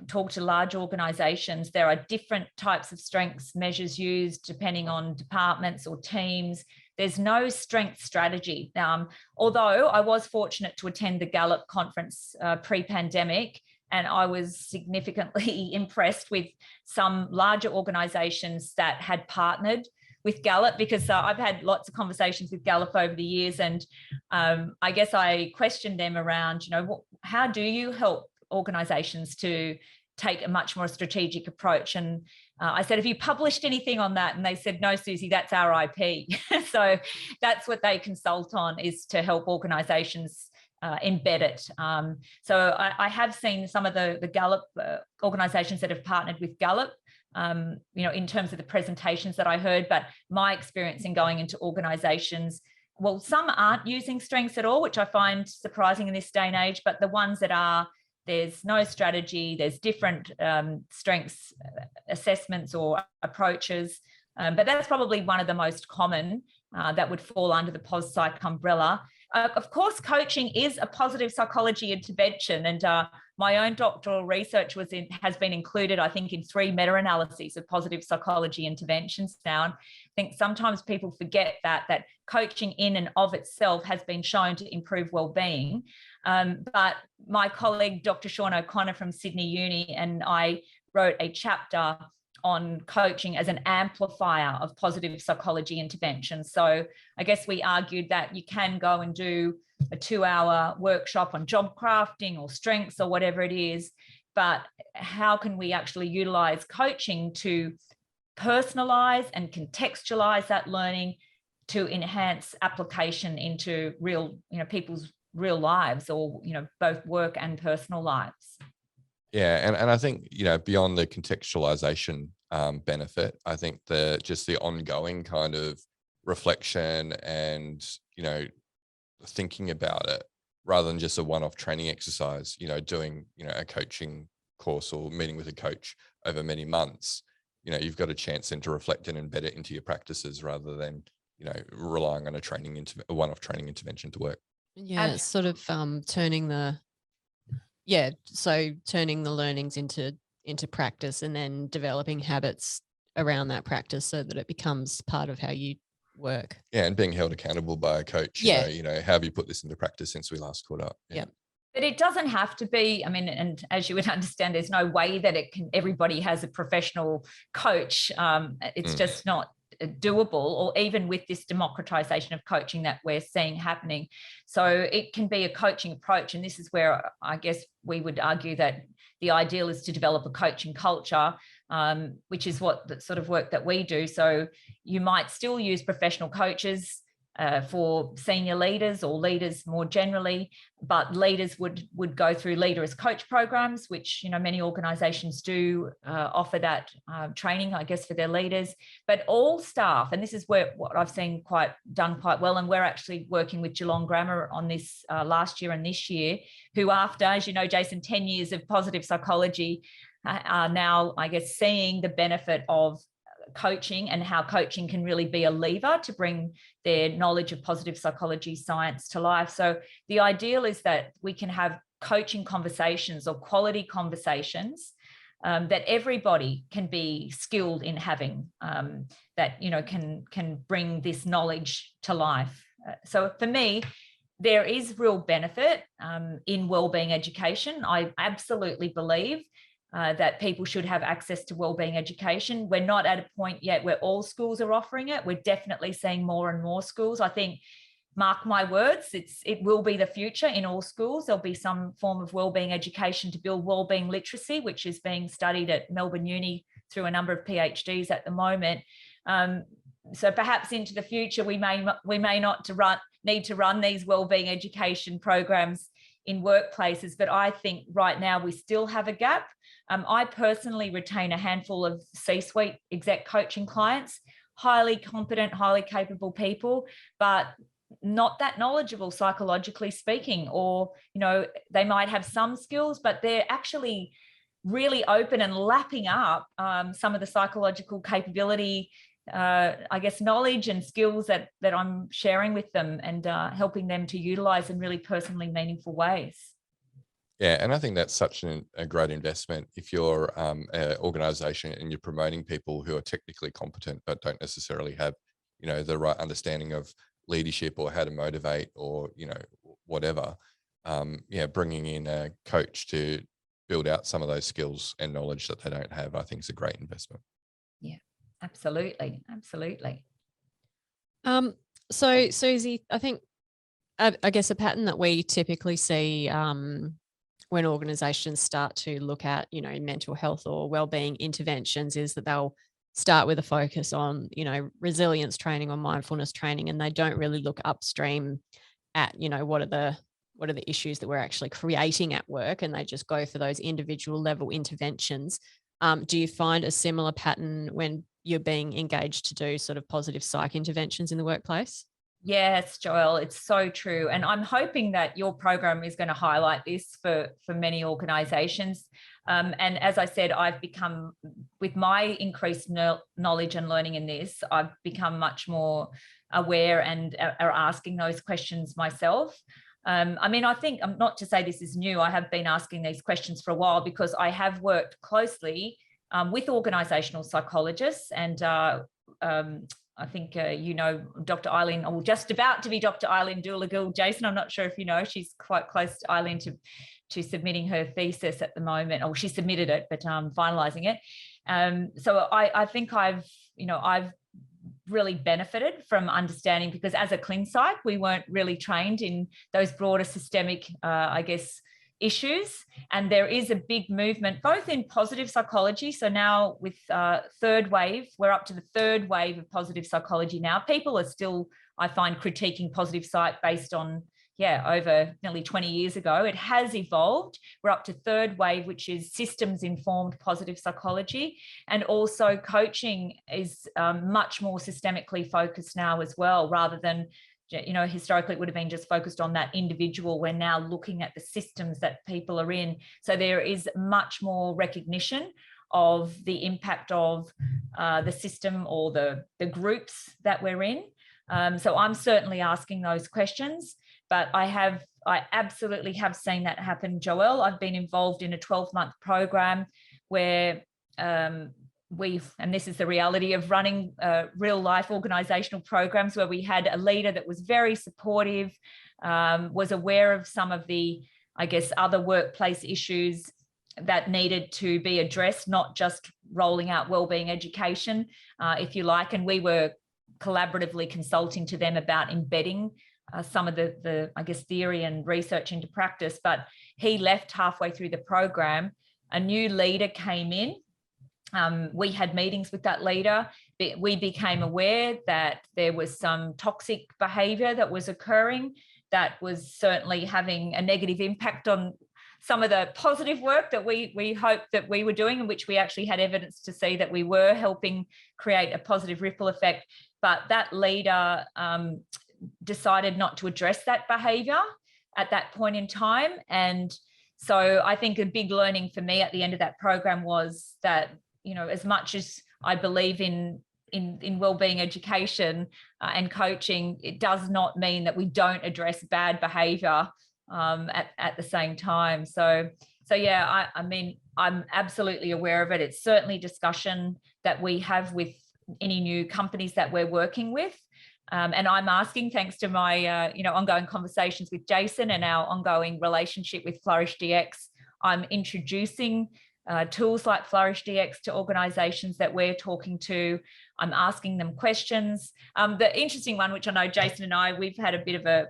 talk to large organizations, there are different types of strengths measures used depending on departments or teams. There's no strength strategy. Although I was fortunate to attend the Gallup conference pre-pandemic, and I was significantly impressed with some larger organizations that had partnered with Gallup, because I've had lots of conversations with Gallup over the years. And I guess I questioned them around, how do you help organizations to take a much more strategic approach? And I said, have you published anything on that? And they said, no, Suzy, that's our IP. So that's what they consult on, is to help organizations embed it. So I have seen some of the Gallup organizations that have partnered with Gallup, in terms of the presentations that I heard. But my experience in going into organizations, well, some aren't using strengths at all, which I find surprising in this day and age, but the ones that are, there's no strategy, there's different strengths assessments or approaches. But that's probably one of the most common that would fall under the pos psych umbrella. Of course, coaching is a positive psychology intervention, and my own doctoral research has been included, I think, in 3 meta-analyses of positive psychology interventions now. And I think sometimes people forget that coaching in and of itself has been shown to improve well-being. But my colleague, Dr. Sean O'Connor from Sydney Uni, and I wrote a chapter on coaching as an amplifier of positive psychology intervention. So I guess we argued that you can go and do a 2-hour workshop on job crafting or strengths or whatever it is, but how can we actually utilize coaching to personalize and contextualize that learning to enhance application into real, people's real lives, or, both work and personal lives? Yeah, and I think, beyond the contextualization benefit, I think the ongoing kind of reflection and, thinking about it rather than just a one-off training exercise, doing, a coaching course or meeting with a coach over many months, you've got a chance then to reflect and embed it into your practices rather than, relying on a one-off training intervention to work. Yeah, it's sort of turning the learnings into practice, and then developing habits around that practice so that it becomes part of how you work. Yeah, and being held accountable by a coach. How have you put this into practice since we last caught up? Yeah. But it doesn't have to be, and as you would understand, there's no way that everybody has a professional coach. It's just not doable, or even with this democratization of coaching that we're seeing happening. So it can be a coaching approach. And this is where I guess we would argue that the ideal is to develop a coaching culture, which is what the sort of work that we do. So you might still use professional coaches for senior leaders or leaders more generally, but leaders would go through leader as coach programs, which many organizations do offer that training, I guess, for their leaders. But all staff, and this is what I've seen done quite well, and we're actually working with Geelong Grammar on this last year and this year, who after, as you know, Jason, 10 years of positive psychology are now, I guess, seeing the benefit of coaching and how coaching can really be a lever to bring their knowledge of positive psychology science to life. So the ideal is that we can have coaching conversations or quality conversations that everybody can be skilled in having, that, you know, can bring this knowledge to life. So for me, there is real benefit in wellbeing education. I absolutely believe that people should have access to wellbeing education. We're not at a point yet where all schools are offering it. We're definitely seeing more and more schools. I think, mark my words, it will be the future in all schools. There'll be some form of wellbeing education to build wellbeing literacy, which is being studied at Melbourne Uni through a number of PhDs at the moment. So perhaps into the future, we may not need to run these wellbeing education programs in workplaces, but I think right now we still have a gap. I personally retain a handful of C-suite exec coaching clients, highly competent, highly capable people, but not that knowledgeable psychologically speaking, or, you know, they might have some skills, but they're actually really open and lapping up some of the psychological capability, I guess, knowledge and skills that I'm sharing with them, and helping them to utilize in really personally meaningful ways. Yeah, and I think that's such a great investment if you're an organization and you're promoting people who are technically competent but don't necessarily have, you know, the right understanding of leadership or how to motivate or, you know, whatever. Bringing in a coach to build out some of those skills and knowledge that they don't have, I think is a great investment. Yeah, absolutely. So Suzy, I think, I guess a pattern that we typically see when organizations start to look at, you know, mental health or wellbeing interventions is that they'll start with a focus on, you know, resilience training or mindfulness training, and they don't really look upstream at, you know, what are the issues that we're actually creating at work, and they just go for those individual level interventions. Do you find a similar pattern when you're being engaged to do sort of positive psych interventions in the workplace? Yes, Joelle, it's so true. And I'm hoping that your program is going to highlight this for many organizations. And as I said, I've become, with my increased knowledge and learning in this, I've become much more aware and are asking those questions myself. I mean, I think, not to say this is new, I have been asking these questions for a while because I have worked closely with organizational psychologists, and I think you know Dr. Eileen, or just about to be Dr. Eileen Doolittle. Jason, I'm not sure if you know, she's quite close to Eileen to submitting her thesis at the moment, or she submitted it, but finalizing it. So I think I've really benefited from understanding, because as a clin psych, we weren't really trained in those broader systemic, I guess, issues. And there is a big movement both in positive psychology. So now with third wave, we're up to the third wave of positive psychology now. People are still, I find, critiquing positive psych based on, over nearly 20 years ago. It has evolved. We're up to third wave, which is systems informed positive psychology. And also coaching is much more systemically focused now as well, rather than, you know, historically it would have been just focused on that individual. We're now looking at the systems that people are in. So there is much more recognition of the impact of the system or the groups that we're in. So I'm certainly asking those questions, but I absolutely have seen that happen, Joelle. I've been involved in a 12-month program where and this is the reality of running real life organizational programs, where we had a leader that was very supportive, was aware of some of the, I guess, other workplace issues that needed to be addressed, not just rolling out wellbeing education, if you like. And we were collaboratively consulting to them about embedding some of the, I guess, theory and research into practice. But he left halfway through the program. A new leader came in. We had meetings with that leader. We became aware that there was some toxic behavior that was occurring that was certainly having a negative impact on some of the positive work that we hoped that we were doing, in which we actually had evidence to see that we were helping create a positive ripple effect. But that leader decided not to address that behavior at that point in time. And so I think a big learning for me at the end of that program was that, as much as I believe in wellbeing education and coaching, it does not mean that we don't address bad behavior at the same time. So yeah, I mean, I'm absolutely aware of it. It's certainly discussion that we have with any new companies that we're working with. And I'm asking, thanks to my ongoing conversations with Jason and our ongoing relationship with Flourish DX, I'm introducing tools like Flourish DX to organizations that we're talking to. I'm asking them questions. The interesting one, which I know Jason and I, we've had a bit of a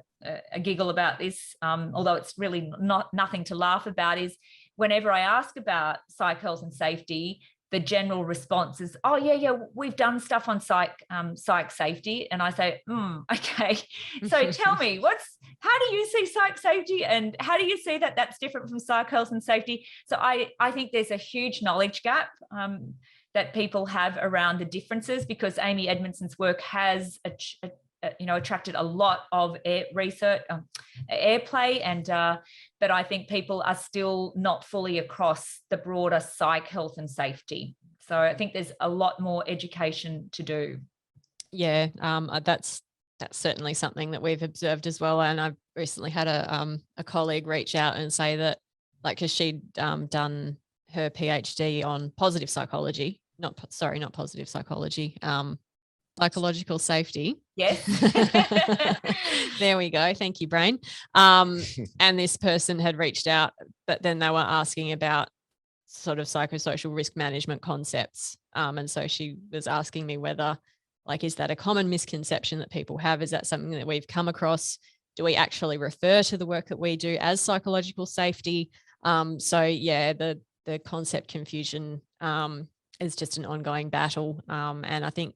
giggle about this, although it's really nothing to laugh about, is whenever I ask about psych health and safety, the general response is, oh yeah, we've done stuff on psych safety. And I say, okay. So tell me, how do you see psych safety, and how do you see that that's different from psych health and safety? So I think there's a huge knowledge gap that people have around the differences, because Amy Edmondson's work has attracted a lot of airplay, and but I think people are still not fully across the broader psych health and safety. So I think there's a lot more education to do. Yeah, that's certainly something that we've observed as well. And I've recently had a colleague reach out and say that, like, because she'd done her PhD on positive psychology, not positive psychology, psychological safety. Yes. There we go. Thank you, brain. And this person had reached out, but then they were asking about sort of psychosocial risk management concepts. And so she was asking me whether, like, is that a common misconception that people have? Is that something that we've come across? Do we actually refer to the work that we do as psychological safety? So yeah, the concept confusion is just an ongoing battle. And I think,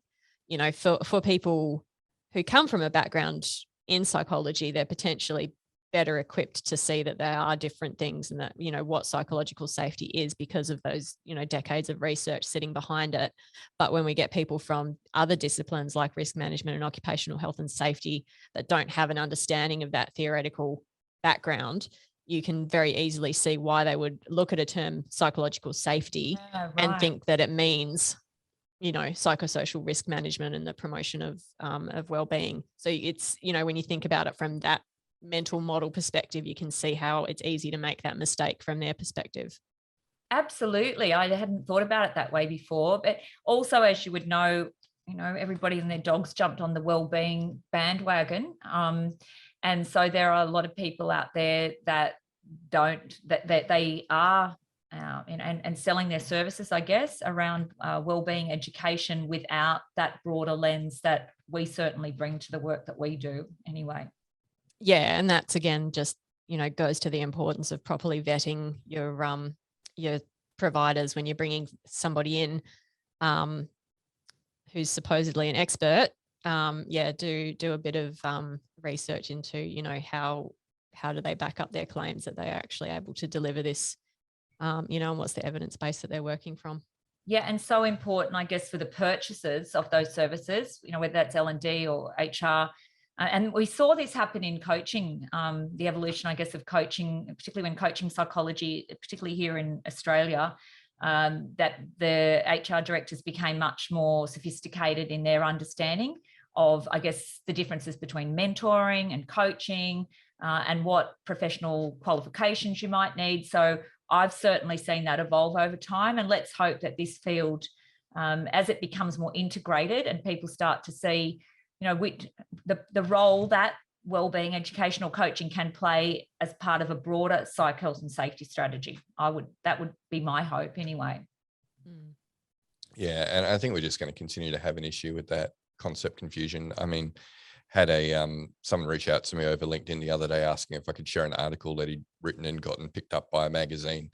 for people who come from a background in psychology, they're potentially better equipped to see that there are different things, and that, what psychological safety is because of those, decades of research sitting behind it. But when we get people from other disciplines like risk management and occupational health and safety that don't have an understanding of that theoretical background, you can very easily see why they would look at a term psychological safety and think that it means, psychosocial risk management and the promotion of well-being. So it's, when you think about it from that mental model perspective, you can see how it's easy to make that mistake from their perspective. Absolutely. I hadn't thought about it that way before. But also, as you would know, everybody and their dogs jumped on the well-being bandwagon. And so there are a lot of people out there that they are and selling their services, I guess, around wellbeing education without that broader lens that we certainly bring to the work that we do anyway. Yeah, and that's, again, just, goes to the importance of properly vetting your providers when you're bringing somebody in who's supposedly an expert. Do a bit of research into, how do they back up their claims that they're actually able to deliver this, and what's the evidence base that they're working from. Yeah, and so important, I guess, for the purchasers of those services, whether that's L&D or HR. And we saw this happen in coaching, the evolution, I guess, of coaching, particularly when coaching psychology, particularly here in Australia, that the HR directors became much more sophisticated in their understanding of, I guess, the differences between mentoring and coaching, and what professional qualifications you might need. So I've certainly seen that evolve over time, and let's hope that this field, as it becomes more integrated and people start to see, the role that wellbeing educational coaching can play as part of a broader psych health and safety strategy. That would be my hope anyway. Yeah, and I think we're just going to continue to have an issue with that concept confusion. I mean, had someone reach out to me over LinkedIn the other day asking if I could share an article that he'd written and gotten picked up by a magazine,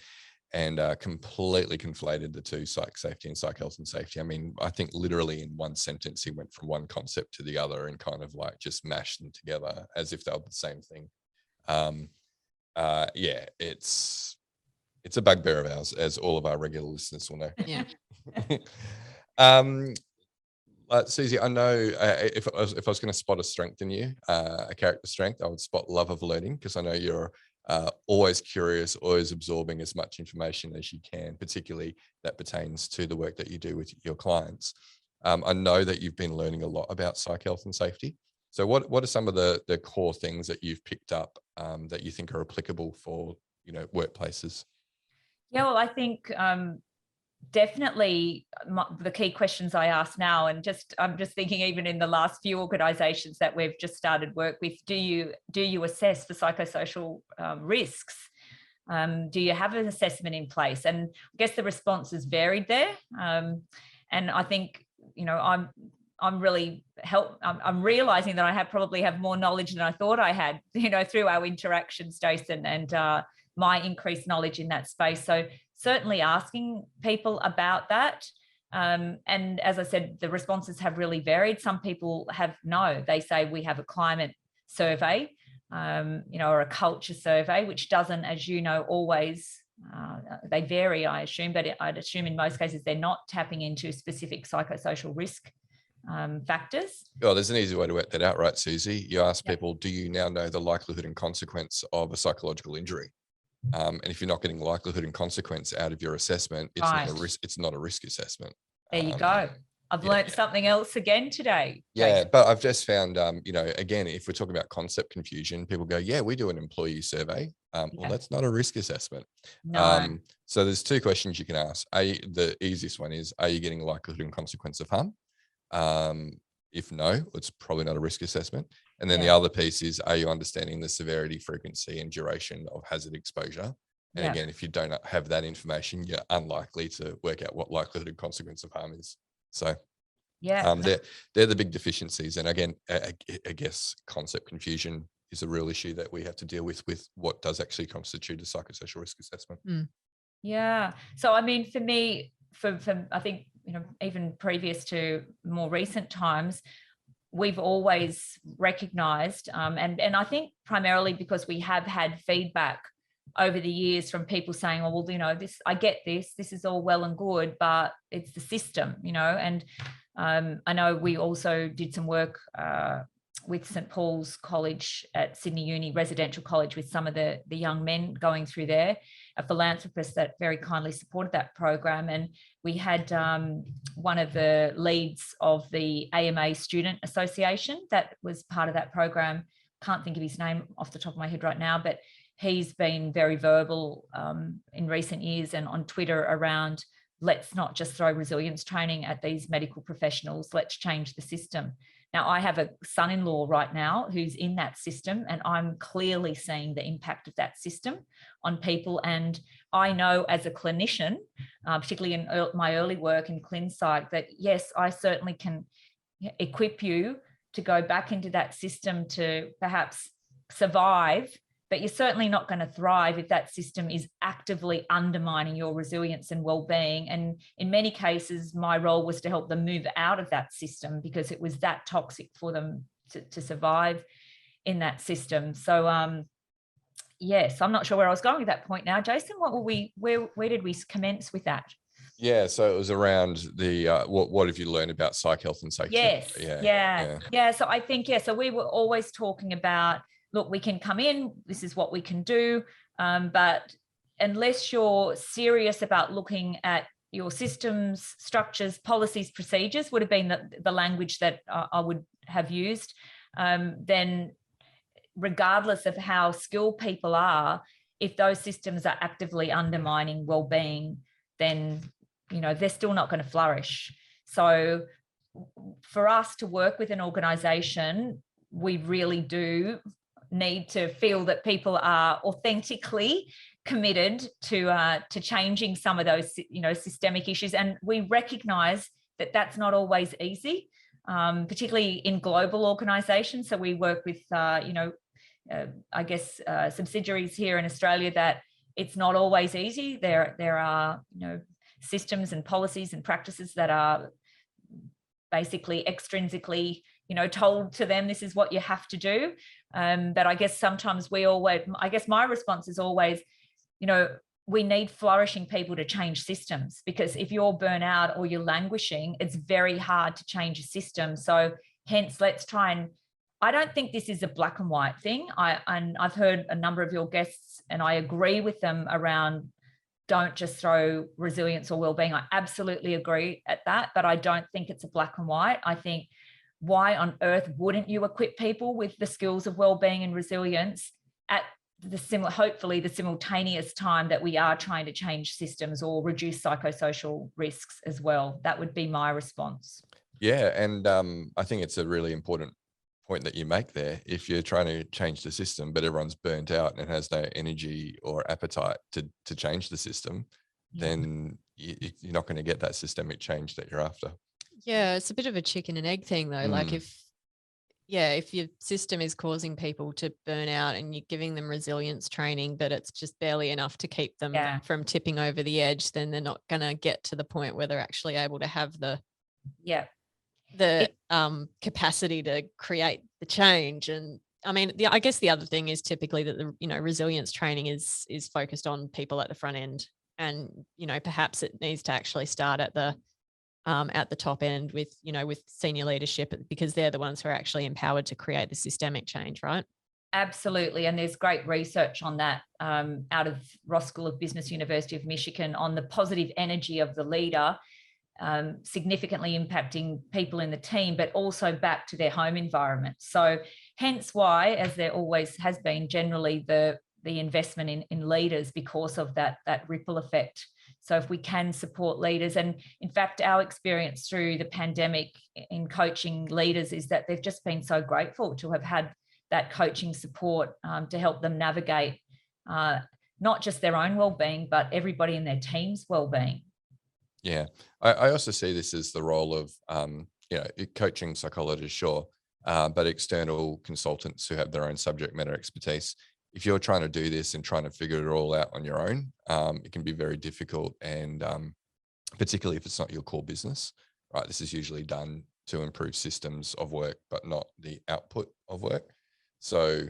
and completely conflated the two, psych safety and psych health and safety. I mean, I think literally in one sentence, he went from one concept to the other and kind of like just mashed them together as if they were the same thing. It's a bugbear of ours, as all of our regular listeners will know. Yeah. Suzy, I know if I was going to spot a strength in you, a character strength, I would spot love of learning, because I know you're always curious, always absorbing as much information as you can, particularly that pertains to the work that you do with your clients. I know that you've been learning a lot about psych health and safety. So what are some of the core things that you've picked up that you think are applicable for, workplaces? Yeah, well, I think definitely the key questions I ask now, and I'm just thinking even in the last few organisations that we've just started work with, do you assess for psychosocial risks? Do you have an assessment in place? And I guess the responses varied there. And I think, I'm realizing that I probably have more knowledge than I thought I had, through our interactions, Jason, and my increased knowledge in that space. So certainly asking people about that. And as I said, the responses have really varied. Some people they say we have a climate survey, or a culture survey, which doesn't, as you know, always, they vary, I assume, but I'd assume in most cases they're not tapping into specific psychosocial risk factors. Oh, there's an easy way to work that out, right, Suzy? You ask people, do you now know the likelihood and consequence of a psychological injury? And if you're not getting likelihood and consequence out of your assessment, it's not a risk. It's not a risk assessment. There you go. I've learned something else again today. Yeah, but I've just found, again, if we're talking about concept confusion, people go, yeah, we do an employee survey. Well, that's not a risk assessment. No. So there's two questions you can ask. The easiest one is, are you getting likelihood and consequence of harm? If no, it's probably not a risk assessment. And then the other piece is, are you understanding the severity, frequency, and duration of hazard exposure? And again, if you don't have that information, you're unlikely to work out what likelihood and consequence of harm is. So they're the big deficiencies. And again, I guess concept confusion is a real issue that we have to deal with what does actually constitute a psychosocial risk assessment. Yeah. So, I mean, for me, for I think, even previous to more recent times, we've always recognized, and I think primarily because we have had feedback over the years from people saying, oh, well, I get this is all well and good, but it's the system, and I know we also did some work with St. Paul's College at Sydney Uni, residential college, with some of the young men going through there, a philanthropist that very kindly supported that program. And we had one of the leads of the AMA Student Association that was part of that program. Can't think of his name off the top of my head right now, but he's been very verbal in recent years and on Twitter around, let's not just throw resilience training at these medical professionals, let's change the system. Now, I have a son-in-law right now who's in that system, and I'm clearly seeing the impact of that system on people. And I know as a clinician, particularly in my early work in ClinPsych, that yes, I certainly can equip you to go back into that system to perhaps survive, but you're certainly not going to thrive if that system is actively undermining your resilience and well-being. And in many cases, my role was to help them move out of that system because it was that toxic for them to survive in that system. So, yes, I'm not sure where I was going at that point now. Jason, where did we commence with that? Yeah, so it was around the what have you learned about psych health and safety? Yes, yeah. So I think, so we were always talking about, look, we can come in, this is what we can do, but unless you're serious about looking at your systems, structures, policies, procedures, would have been the language that I would have used, then regardless of how skilled people are, if those systems are actively undermining well-being, then they're still not going to flourish. So for us to work with an organization, we really do need to feel that people are authentically committed to changing some of those systemic issues, and we recognize that that's not always easy, particularly in global organizations. So we work with subsidiaries here in Australia that it's not always easy. There are systems and policies and practices that are basically extrinsically told to them, this is what you have to do. But I guess sometimes my response is always, we need flourishing people to change systems, because if you're burnout or you're languishing, it's very hard to change a system. So hence, let's try and I don't think this is a black and white thing. And I've heard a number of your guests, and I agree with them around don't just throw resilience or well-being. I absolutely agree at that, but I don't think it's a black and white. I think, why on earth wouldn't you equip people with the skills of well-being and resilience at hopefully the simultaneous time that we are trying to change systems or reduce psychosocial risks as well? That would be my response. Yeah, and I think it's a really important point that you make there. If you're trying to change the system, but everyone's burnt out and has no energy or appetite to change the system, then you're not going to get that systemic change that you're after. Yeah, it's a bit of a chicken and egg thing though. Like if your system is causing people to burn out and you're giving them resilience training, but it's just barely enough to keep them from tipping over the edge, then they're not going to get to the point where they're actually able to have the capacity to create the change. And I mean, I guess the other thing is typically that the resilience training is focused on people at the front end, and perhaps it needs to actually start at the top end with senior leadership, because they're the ones who are actually empowered to create the systemic change, right? Absolutely. And there's great research on that out of Ross School of Business, University of Michigan, on the positive energy of the leader significantly impacting people in the team, but also back to their home environment. So hence why, as there always has been, generally the investment in leaders, because of that ripple effect. So if we can support leaders, and in fact, our experience through the pandemic in coaching leaders is that they've just been so grateful to have had that coaching support to help them navigate not just their own well-being, but everybody in their team's well-being. Yeah, I also see this as the role of, coaching psychologists, sure, but external consultants who have their own subject matter expertise. If you're trying to do this and trying to figure it all out on your own, it can be very difficult, and particularly if it's not your core business, right? This is usually done to improve systems of work, but not the output of work. So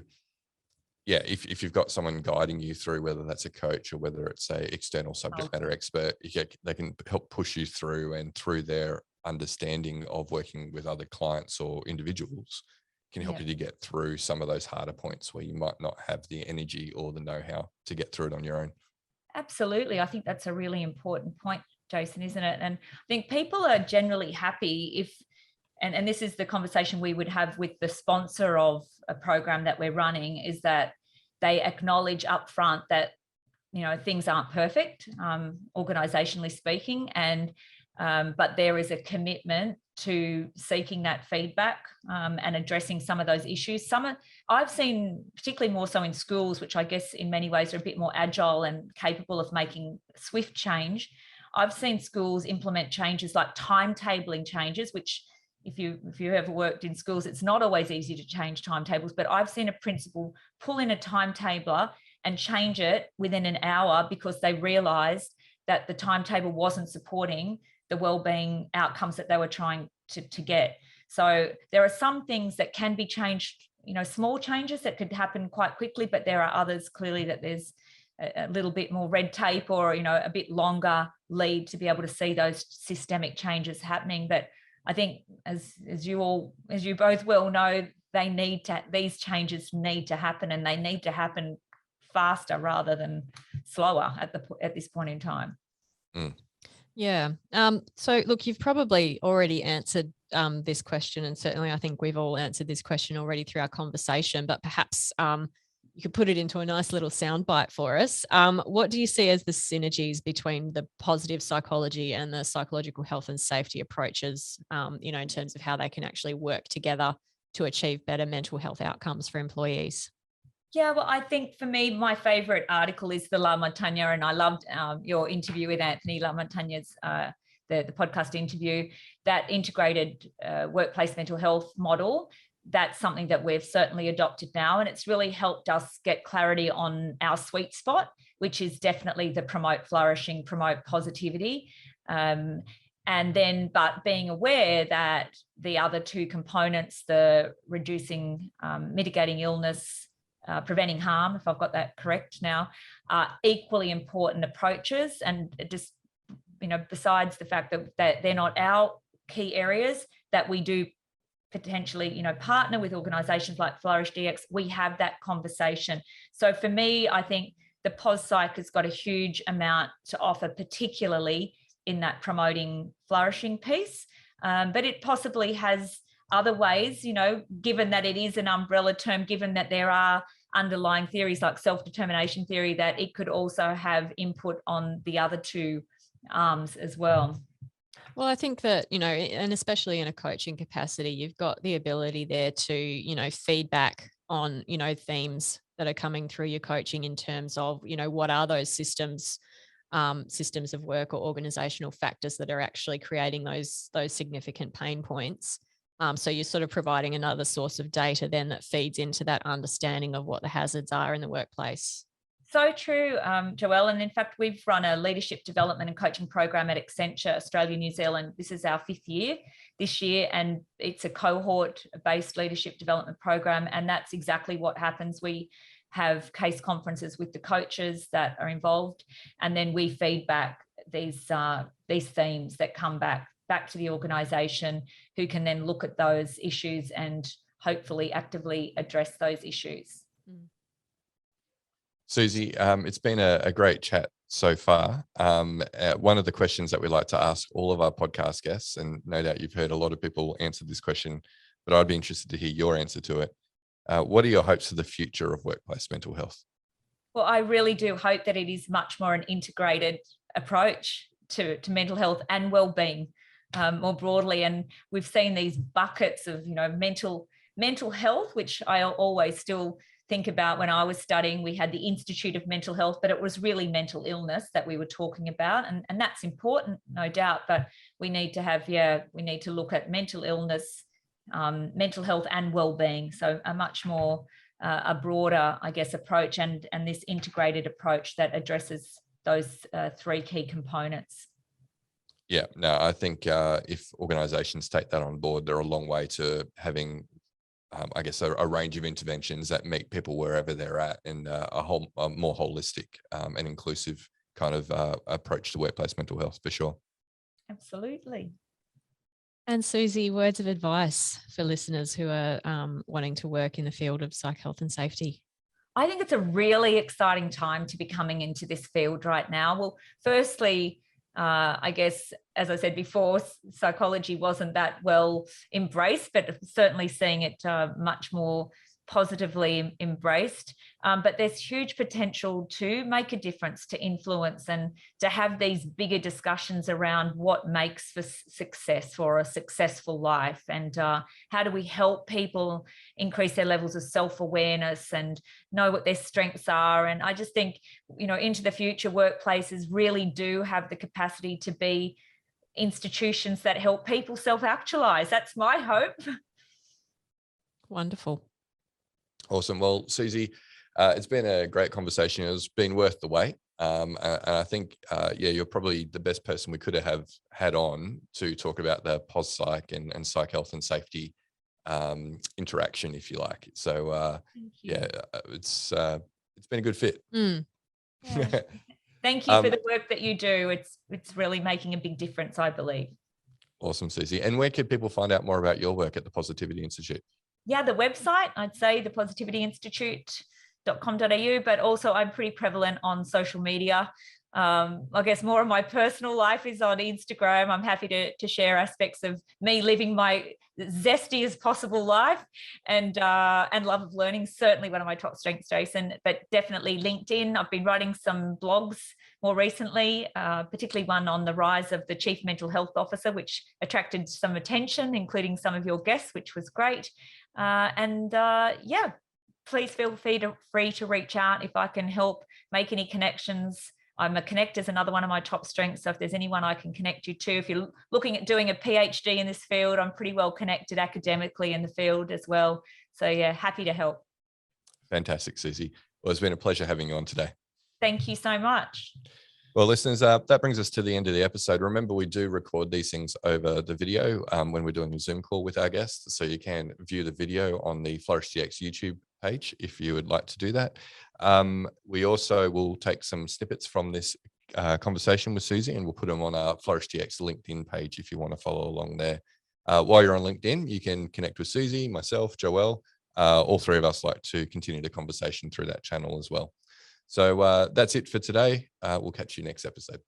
yeah, if you've got someone guiding you through, whether that's a coach or whether it's a external subject matter expert, they can help push you through, and through their understanding of working with other clients or individuals, can help you to get through some of those harder points where you might not have the energy or the know-how to get through it on your own. Absolutely. I think that's a really important point, Jason, isn't it? And I think people are generally happy if, and this is the conversation we would have with the sponsor of a program that we're running, is that they acknowledge upfront that, things aren't perfect, organizationally speaking, and but there is a commitment to seeking that feedback and addressing some of those issues. I've seen, particularly more so in schools, which I guess in many ways are a bit more agile and capable of making swift change. I've seen schools implement changes like timetabling changes, which if you ever worked in schools, it's not always easy to change timetables, but I've seen a principal pull in a timetabler and change it within an hour because they realized that the timetable wasn't supporting the well-being outcomes that they were trying to get. So there are some things that can be changed, small changes that could happen quite quickly, but there are others clearly that there's a little bit more red tape or, a bit longer lead to be able to see those systemic changes happening. But I think as you both well know, these changes need to happen, and they need to happen faster rather than slower at this point in time. Yeah. So look, you've probably already answered this question, and certainly I think we've all answered this question already through our conversation, but perhaps you could put it into a nice little soundbite for us. What do you see as the synergies between the positive psychology and the psychological health and safety approaches, in terms of how they can actually work together to achieve better mental health outcomes for employees? Yeah, well, I think for me, my favorite article is the La Montagne, and I loved your interview with Anthony La Montagne's, the podcast interview, that integrated workplace mental health model. That's something that we've certainly adopted now, and it's really helped us get clarity on our sweet spot, which is definitely the promote flourishing, promote positivity. But being aware that the other two components, the reducing, mitigating illness, preventing harm, if I've got that correct now, are equally important approaches. And just, besides the fact that they're not our key areas, that we do potentially, partner with organizations like Flourish DX, we have that conversation. So for me, I think the POS Psych has got a huge amount to offer, particularly in that promoting flourishing piece. But it possibly has other ways, given that it is an umbrella term, given that there are underlying theories like self-determination theory, that it could also have input on the other two arms as well. Well, I think that, and especially in a coaching capacity, you've got the ability there to, feedback on, themes that are coming through your coaching in terms of, what are those systems of work or organizational factors that are actually creating those significant pain points. So you're sort of providing another source of data then that feeds into that understanding of what the hazards are in the workplace. So true, Joelle. And in fact, we've run a leadership development and coaching program at Accenture, Australia, New Zealand. This is our 5th year this year, and it's a cohort-based leadership development program. And that's exactly what happens. We have case conferences with the coaches that are involved, and then we feed back these themes that come back to the organisation, who can then look at those issues and hopefully actively address those issues. Suzy, it's been a great chat so far. One of the questions that we like to ask all of our podcast guests, and no doubt you've heard a lot of people answer this question, but I'd be interested to hear your answer to it. What are your hopes for the future of workplace mental health? Well, I really do hope that it is much more an integrated approach to mental health and well-being more broadly. And we've seen these buckets of, mental health, which I always still think about. When I was studying, we had the Institute of Mental Health, but it was really mental illness that we were talking about. And that's important, no doubt, but we need to look at mental illness, mental health and well-being. So a much more, a broader, I guess, approach and this integrated approach that addresses those 3 key components. Yeah, no, I think if organizations take that on board, they're a long way to having I guess a range of interventions that meet people wherever they're at, and a more holistic and inclusive kind of approach to workplace mental health, for sure. Absolutely. And Suzy, words of advice for listeners who are wanting to work in the field of psych health and safety? I think it's a really exciting time to be coming into this field right now. Well, firstly, I guess, as I said before, psychology wasn't that well embraced, but certainly seeing it much more positively embraced. But there's huge potential to make a difference, to influence, and to have these bigger discussions around what makes for success, for a successful life, and how do we help people increase their levels of self-awareness and know what their strengths are. And I just think, into the future, workplaces really do have the capacity to be institutions that help people self-actualize. That's my hope. Wonderful. Awesome. Well, Suzy, it's been a great conversation. It's been worth the wait. And I think, you're probably the best person we could have had on to talk about the POS Psych and psych health and safety interaction, if you like. So, it's been a good fit. Yeah. Thank you for the work that you do. It's really making a big difference, I believe. Awesome, Suzy. And where can people find out more about your work at the Positivity Institute? Yeah, the website, I'd say thepositivityinstitute.com.au, but also I'm pretty prevalent on social media. I guess more of my personal life is on Instagram. I'm happy to share aspects of me living my zesty as possible life, and love of learning, certainly one of my top strengths, Jason, but definitely LinkedIn. I've been writing some blogs more recently, particularly one on the rise of the Chief Mental Health Officer, which attracted some attention, including some of your guests, which was great. Please feel free to reach out if I can help make any connections. I'm a connect is another one of my top strengths. So if there's anyone I can connect you to, if you're looking at doing a PhD in this field, I'm pretty well connected academically in the field as well. So yeah, happy to help. Fantastic, Suzy. Well, it's been a pleasure having you on today. Thank you so much. Well, listeners, that brings us to the end of the episode. Remember, we do record these things over the video when we're doing a Zoom call with our guests. So you can view the video on the Flourish DX YouTube page if you would like to do that. We also will take some snippets from this conversation with Suzy, and we'll put them on our Flourish DX LinkedIn page if you want to follow along there. While you're on LinkedIn, you can connect with Suzy, myself, Joelle. All three of us like to continue the conversation through that channel as well. So that's it for today. We'll catch you next episode.